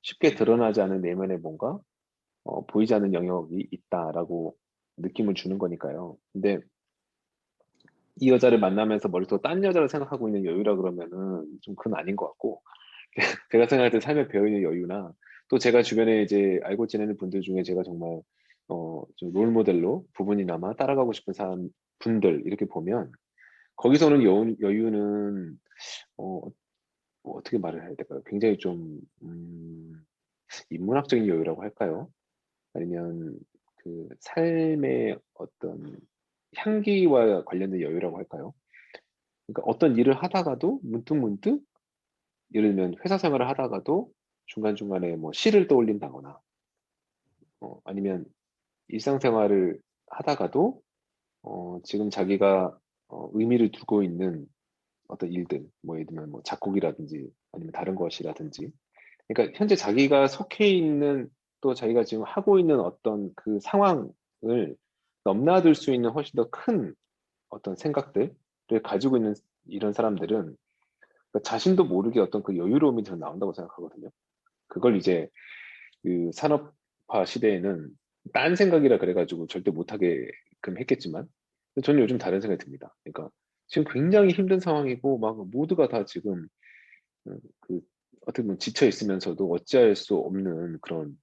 쉽게 드러나지 않은 내면에 뭔가 보이지 않는 영역이 있다라고 느낌을 주는 거니까요. 근데 이 여자를 만나면서 머릿속으로 딴 여자를 생각하고 있는 여유라 그러면은 좀 그건 아닌 것 같고 제가 생각할 때 삶에 배어있는 여유나 또 제가 주변에 이제 알고 지내는 분들 중에 제가 정말 좀 롤모델로 부분이나마 따라가고 싶은 사람 분들 이렇게 보면 거기서 오는 여유는 뭐 어떻게 말을 해야 될까요? 굉장히 좀 인문학적인 여유라고 할까요? 아니면 그 삶의 어떤 향기와 관련된 여유라고 할까요? 그러니까 어떤 일을 하다가도 문득문득 예를 들면 회사 생활을 하다가도 중간중간에 뭐 시를 떠올린다거나 아니면 일상생활을 하다가도 지금 자기가 의미를 두고 있는 어떤 일들, 뭐 예를 들면 뭐 작곡이라든지 아니면 다른 것이라든지, 그러니까 현재 자기가 속해 있는 또 자기가 지금 하고 있는 어떤 그 상황을 넘나들 수 있는 훨씬 더 큰 어떤 생각들을 가지고 있는 이런 사람들은 그러니까 자신도 모르게 어떤 그 여유로움이 더 나온다고 생각하거든요. 그걸 이제 그 산업화 시대에는 딴 생각이라 그래가지고 절대 못하게끔 했겠지만 저는 요즘 다른 생각이 듭니다. 그러니까 지금 굉장히 힘든 상황이고 막 모두가 다 지금 그 어떻게 보면 지쳐 있으면서도 어찌할 수 없는 그런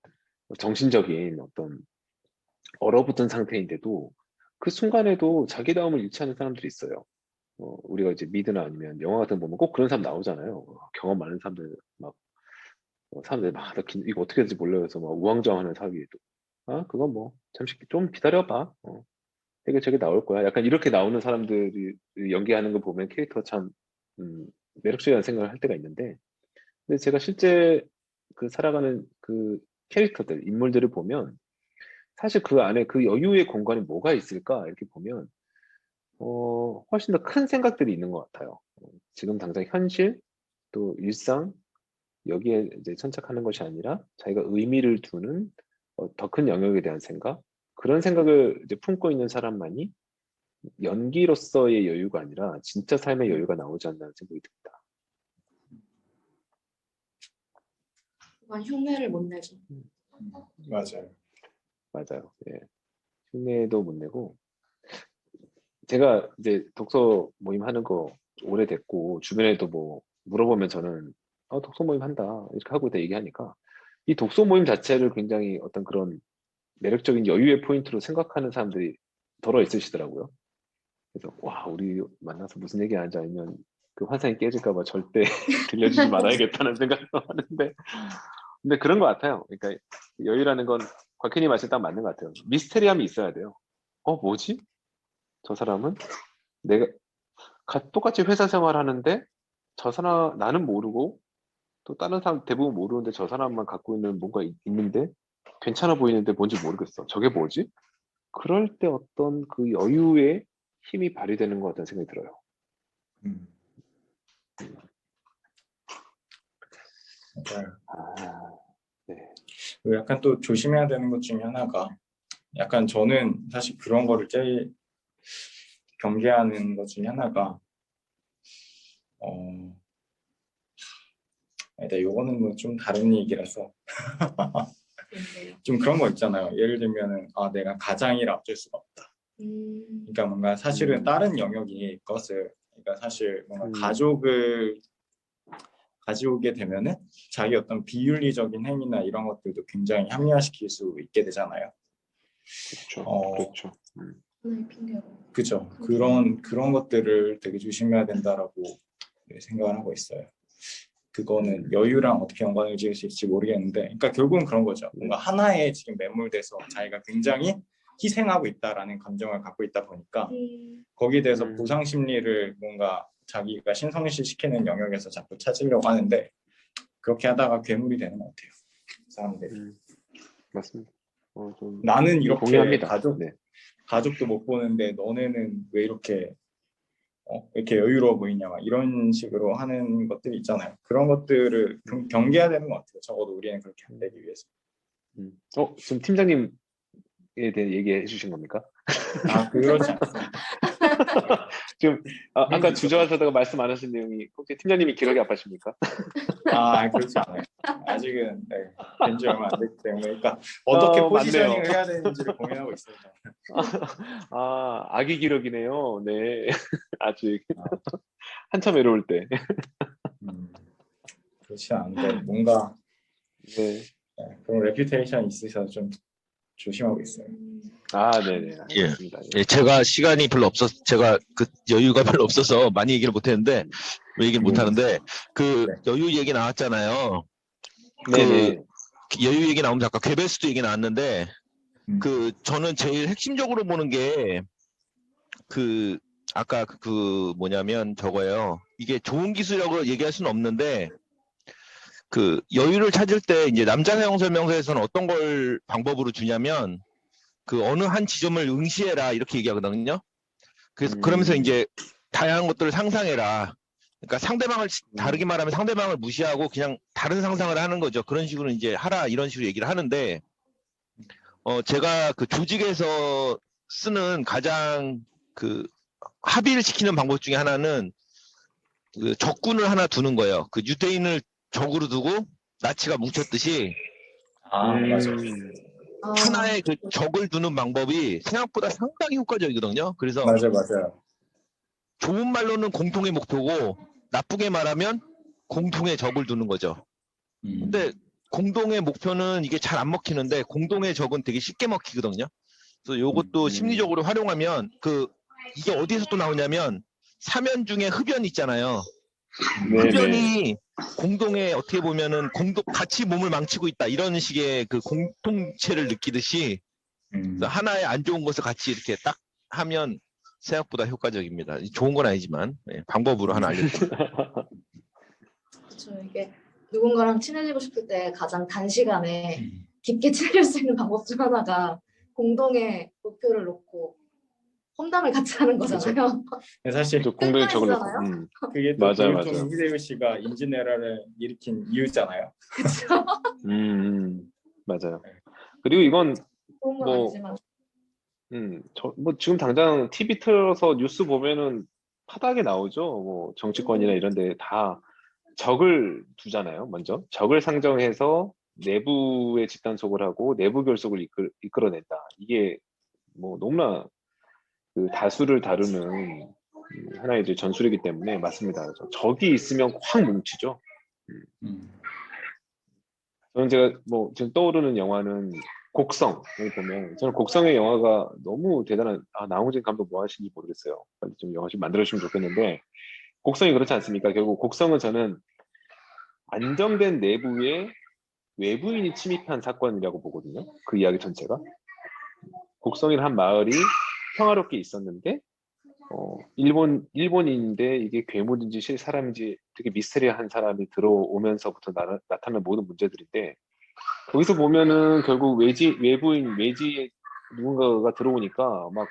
정신적인 어떤 얼어붙은 상태인데도 그 순간에도 자기다움을 잃지 않는 사람들이 있어요. 우리가 이제 미드나 아니면 영화 같은 거 보면 꼭 그런 사람 나오잖아요. 경험 많은 사람들 막 사람들이 막 이거 어떻게 될지 몰라서 막 우왕좌왕하는 사위에도 그건 뭐 잠시 좀 기다려봐. 되게 저게 나올 거야. 약간 이렇게 나오는 사람들이 연기하는 거 보면 캐릭터가 참 매력적이라는 생각을 할 때가 있는데, 근데 제가 실제 그 살아가는 그 캐릭터들, 인물들을 보면 사실 그 안에 그 여유의 공간이 뭐가 있을까 이렇게 보면 훨씬 더 큰 생각들이 있는 것 같아요. 지금 당장 현실 또 일상 여기에 이제 천착하는 것이 아니라 자기가 의미를 두는 더 큰 영역에 대한 생각, 그런 생각을 이제 품고 있는 사람만이 연기로서의 여유가 아니라 진짜 삶의 여유가 나오지 않나 생각이 듭니다. 그건 흉내를 못 내죠. 맞아요. 맞아요. 예. 흉내도 못 내고 제가 이제 독서 모임 하는 거 오래됐고 주변에도 뭐 물어보면 저는 독서 모임 한다 이렇게 하고 있다 얘기하니까 이 독서 모임 자체를 굉장히 어떤 그런 매력적인 여유의 포인트로 생각하는 사람들이 덜어 있으시더라고요. 그래서 와 우리 만나서 무슨 얘기 하지 아니면 그 환상이 깨질까 봐 절대 들려주지 말아야겠다는 생각도 하는데 근데 그런 것 같아요. 그러니까 여유라는 건 곽현이 말씀 딱 맞는 것 같아요. 미스테리함이 있어야 돼요. 뭐지? 저 사람은 내가 똑같이 회사 생활하는데 저 사람 나는 모르고 또 다른 사람 대부분 모르는데 저 사람만 갖고 있는 뭔가 있는데 괜찮아 보이는데 뭔지 모르겠어. 저게 뭐지? 그럴 때 어떤 그 여유의 힘이 발휘되는 것 같다는 생각이 들어요. 음. 맞아요. 네. 그리고 약간 또 조심해야 되는 것 중에 하나가 약간 저는 사실 그런 거를 제일 경계하는 것 중에 하나가 일단 요거는 뭐 좀 다른 얘기라서 좀 그런 거 있잖아요. 예를 들면은 내가 가장이라 어쩔 수가 없다. 그러니까 뭔가 사실은 다른 영역이 것을 그러니까 사실 뭔가 가족을 가져오게 되면은 자기 어떤 비윤리적인 행위나 이런 것들도 굉장히 합리화시킬 수 있게 되잖아요. 그렇죠. 그죠. 그런 것들을 되게 조심해야 된다라고 생각을 하고 있어요. 그거는 여유랑 어떻게 연관을 지을 수 있을지 모르겠는데, 그러니까 결국은 그런 거죠. 뭔가 하나에 지금 매몰돼서 자기가 굉장히 희생하고 있다라는 감정을 갖고 있다 보니까 거기에 대해서 보상 심리를 뭔가 자기가 신성시시키는 영역에서 자꾸 찾으려고 하는데 그렇게 하다가 괴물이 되는 것 같아요. 사람들이. 맞습니다. 좀 나는 이렇게 동의합니다. 가족도 못 보는데 너네는 왜 이렇게 이렇게 여유로워 보이냐 이런 식으로 하는 것들이 있잖아요. 그런 것들을 경계해야 되는 것 같아요. 적어도 우리는 그렇게 안 되기 위해서. 지금 팀장님에 대해 얘기해 주신 겁니까? 그렇지 않습니다. 지금 아까 주저하셔다가 말씀 안 하신 내용이 혹시 팀장님이 기억이 아파십니까? 그렇지 않아요. 아직은 된 지 얼마 안 됐기 때문에 그러니까 어떻게 포지셔닝을 맞네요. 해야 되는지를 고민하고 있습니다. 아기 기록이네요. 네. 아직 한참 외로울 때. 그렇지 않은데 뭔가 네. 그런 레퓨테이션이 있으셔서 좀 조심하고 있어요. 네네. 알겠습니다. 예, 제가 시간이 별로 제가 그 여유가 별로 없어서 많이 얘기를 못 했는데, 왜 얘기를 못 하는데, 여유 얘기 나왔잖아요. 네네. 여유 얘기 나오면 아까 궤베스트 얘기 나왔는데, 저는 제일 핵심적으로 보는 게, 그 아까 그 뭐냐면 저거예요. 이게 좋은 기술이라고 얘기할 수는 없는데 그 여유를 찾을 때 이제 남자 사용 설명서에서는 어떤 걸 방법으로 주냐면 그 어느 한 지점을 응시해라 이렇게 얘기하거든요. 그래서 그러면서 이제 다양한 것들을 상상해라. 그러니까 상대방을 다르게 말하면 상대방을 무시하고 그냥 다른 상상을 하는 거죠. 그런 식으로 이제 하라 이런 식으로 얘기를 하는데 제가 그 조직에서 쓰는 가장 그 합의를 시키는 방법 중에 하나는 그 적군을 하나 두는 거예요. 그 유대인을 적으로 두고 나치가 뭉쳤듯이 맞아. 하나의 그 적을 두는 방법이 생각보다 상당히 효과적이거든요. 그래서 맞아요. 좋은 말로는 공통의 목표고 나쁘게 말하면 공통의 적을 두는 거죠. 근데 공동의 목표는 이게 잘 안 먹히는데 공동의 적은 되게 쉽게 먹히거든요. 그래서 이것도 심리적으로 활용하면 이게 어디에서 또 나오냐면 사면 중에 흡연 있잖아요. 네네. 흡연이 공동에 어떻게 보면은 같이 몸을 망치고 있다 이런 식의 그 공통체를 느끼듯이 그래서 하나의 안 좋은 것을 같이 이렇게 딱 하면 생각보다 효과적입니다. 좋은 건 아니지만 방법으로 하나 알려드립니다. 그렇죠. 이게 누군가랑 친해지고 싶을 때 가장 단시간에 깊게 친해질 수 있는 방법 중 하나가 공동의 목표를 놓고 험담을 같이 하는 거잖아요. 사실 공동의 적을 놓고. 끈끈해지잖아요. 그게 또 맞아요, 도요토미 맞아요. 히데요시가 인지네라를 일으킨 이유잖아요. 그렇죠. 맞아요. 그리고 이건 좋은 건 뭐, 아니지만. 뭐 지금 당장 TV 틀어서 뉴스 보면은 파다하게 나오죠. 뭐 정치권이나 이런 데 다 적을 두잖아요. 먼저 적을 상정해서 내부의 집단 속을 하고 내부 결속을 이끌어낸다. 이게 뭐 너무나 그 다수를 다루는 하나의 이제 전술이기 때문에 맞습니다. 적이 있으면 확 뭉치죠. 저는 제가 뭐 지금 떠오르는 영화는 곡성을 보면 저는 곡성의 영화가 너무 대단한 나홍진 감독 뭐 하시는지 모르겠어요. 빨리 좀 영화 좀 만들어주시면 좋겠는데 곡성이 그렇지 않습니까? 결국 곡성은 저는 안정된 내부에 외부인이 침입한 사건이라고 보거든요. 그 이야기 전체가 곡성이라는 한 마을이 평화롭게 있었는데 일본인인데 이게 괴물인지 사람인지 되게 미스테리한 사람이 들어오면서부터 나타나는 모든 문제들인데 거기서 보면은 결국 외지 누군가가 들어오니까 막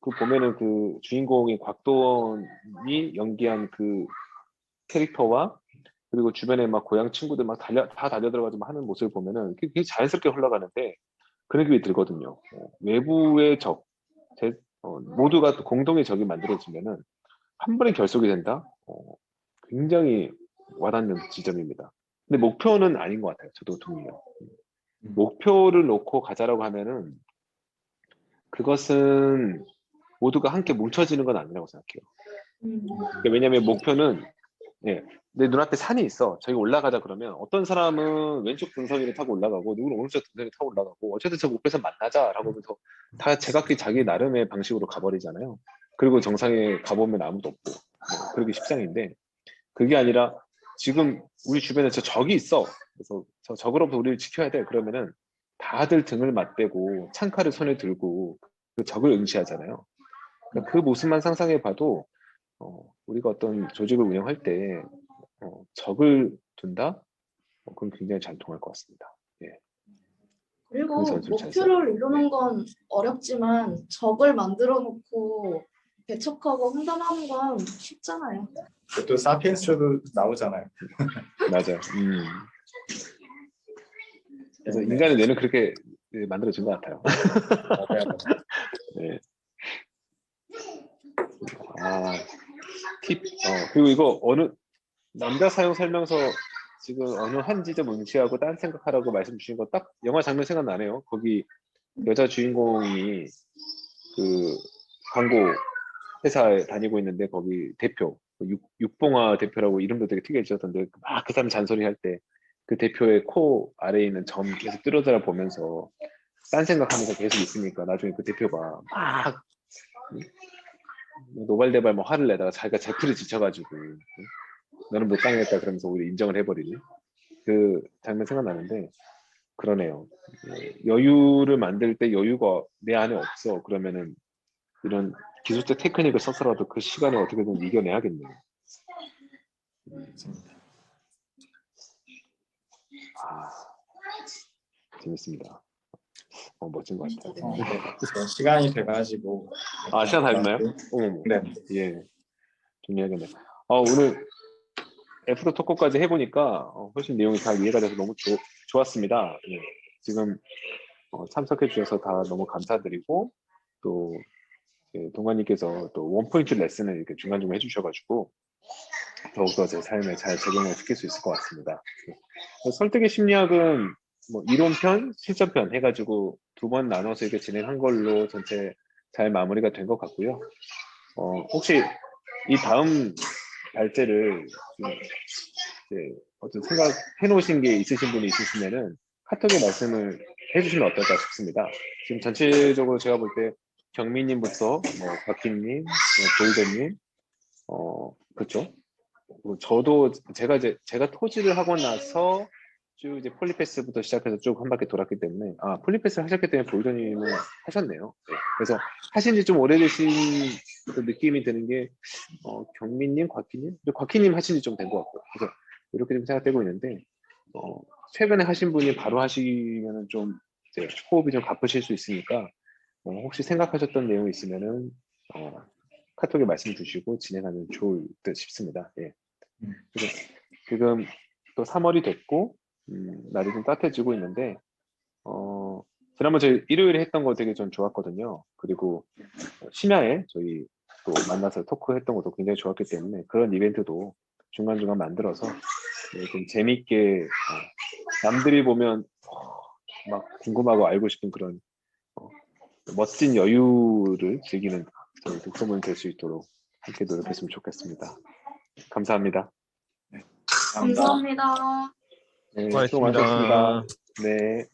그 보면은 그 주인공인 곽도원이 연기한 그 캐릭터와 그리고 주변에 막 고향 친구들 막 다 달려들어가지고 막 하는 모습을 보면은 그게 자연스럽게 흘러가는데 그런 느낌이 들거든요. 외부의 적, 모두가 또 공동의 적이 만들어지면은 한 번에 결속이 된다? 굉장히 와닿는 지점입니다. 근데 목표는 아닌 것 같아요. 저도 동의해요. 목표를 놓고 가자라고 하면은 그것은 모두가 함께 뭉쳐지는 건 아니라고 생각해요. 왜냐하면 목표는 내 눈앞에 산이 있어. 저기 올라가자 그러면 어떤 사람은 왼쪽 등선이를 타고 올라가고 누구는 오른쪽 등선을 타고 올라가고 어쨌든 저 목표에서 만나자라고 하면서 다 제각기 자기 나름의 방식으로 가버리잖아요. 그리고 정상에 가보면 아무도 없고 그러기 십상인데 그게 아니라 지금 우리 주변에 저 적이 있어. 그래서 저 적으로부터 우리를 지켜야 돼. 그러면은 다들 등을 맞대고 창칼을 손에 들고 그 적을 응시하잖아요. 그러니까 그 모습만 상상해 봐도 우리가 어떤 조직을 운영할 때 적을 둔다? 그건 굉장히 잘 통할 것 같습니다. 예. 그리고 전술 잘 써요. 목표를 이루는 건 어렵지만 적을 만들어 놓고 배척하고 험담하는 건 쉽잖아요. 또 사피엔스도 나오잖아요. 맞아요. 그래서 인간의 뇌는 그렇게 만들어진 것 같아요. 맞아요. 네. 그리고 이거 어느 남자 사용 설명서 지금 어느 한 지점 응시하고 딴 생각하라고 말씀 주신 거 딱 영화 장면 생각나네요. 거기 여자 주인공이 그 광고 회사에 다니고 있는데 거기 대표 육봉화 대표라고 이름도 되게 특이하게 지었던데 막 그 사람 잔소리 할 때 그 대표의 코 아래에 있는 점 계속 뚫어져라 보면서 딴 생각하면서 계속 있으니까 나중에 그 대표가 막 노발대발 뭐 화를 내다가 자기가 제풀에 지쳐가지고 너는 못 당했다 그러면서 오히려 인정을 해버리는 그 장면 생각나는데 그러네요. 여유를 만들 때 여유가 내 안에 없어 그러면은 이런 기술적 테크닉을 써서라도 그 시간을 어떻게든 이겨내야겠네요. 아, 재밌습니다. 멋진 것 같아요. 네. 저 시간이 돼가지고. 아, 시간 다 됐나요? 어머, 네. 예, 정리하겠네. 오늘 애프터 토크까지 해보니까 훨씬 내용이 다 이해가 돼서 너무 좋았습니다. 예. 지금 참석해 주셔서 다 너무 감사드리고 또 동관님께서 또 원포인트 레슨을 이렇게 중간중간 해주셔가지고 더욱더 제 삶에 잘 적용을 시킬 수 있을 것 같습니다. 예. 설득의 심리학은 뭐 이론편, 실전편 해가지고 2번 나눠서 이렇게 진행한 걸로 전체 잘 마무리가 된 것 같고요. 혹시 이 다음 발제를 좀 어떤 생각해 놓으신 게 있으신 분이 있으시면은 카톡에 말씀을 해주시면 어떨까 싶습니다. 지금 전체적으로 제가 볼 때 경민님부터 박희님, 조이더님, 그렇죠. 저도 제가 토지를 하고 나서 쭉 이제 폴리패스부터 시작해서 쭉 한 바퀴 돌았기 때문에 폴리패스를 하셨기 때문에 보이더님은 하셨네요. 네. 그래서 하신 지 좀 오래되신 그 느낌이 드는 게 경민님, 곽희님 하신 지 좀 된 것 같고요. 그래서 이렇게 좀 생각되고 있는데 최근에 하신 분이 바로 하시면은 좀 이제 호흡이 좀 가쁘실 수 있으니까 혹시 생각하셨던 내용이 있으면은 카톡에 말씀 주시고 진행하면 좋을 듯 싶습니다. 예. 그래서 지금 또 3월이 됐고 날이 좀 따뜻해지고 있는데 지난번 저희 일요일에 했던 거 되게 전 좋았거든요. 그리고 심야에 저희 또 만나서 토크했던 것도 굉장히 좋았기 때문에 그런 이벤트도 중간중간 만들어서 좀 재밌게 남들이 보면 막 궁금하고 알고 싶은 그런 멋진 여유를 즐기는 저희 독서모임 될 수 있도록 함께 노력했으면 좋겠습니다. 감사합니다. 감사합니다. 네, 수고 많으셨습니다. 네.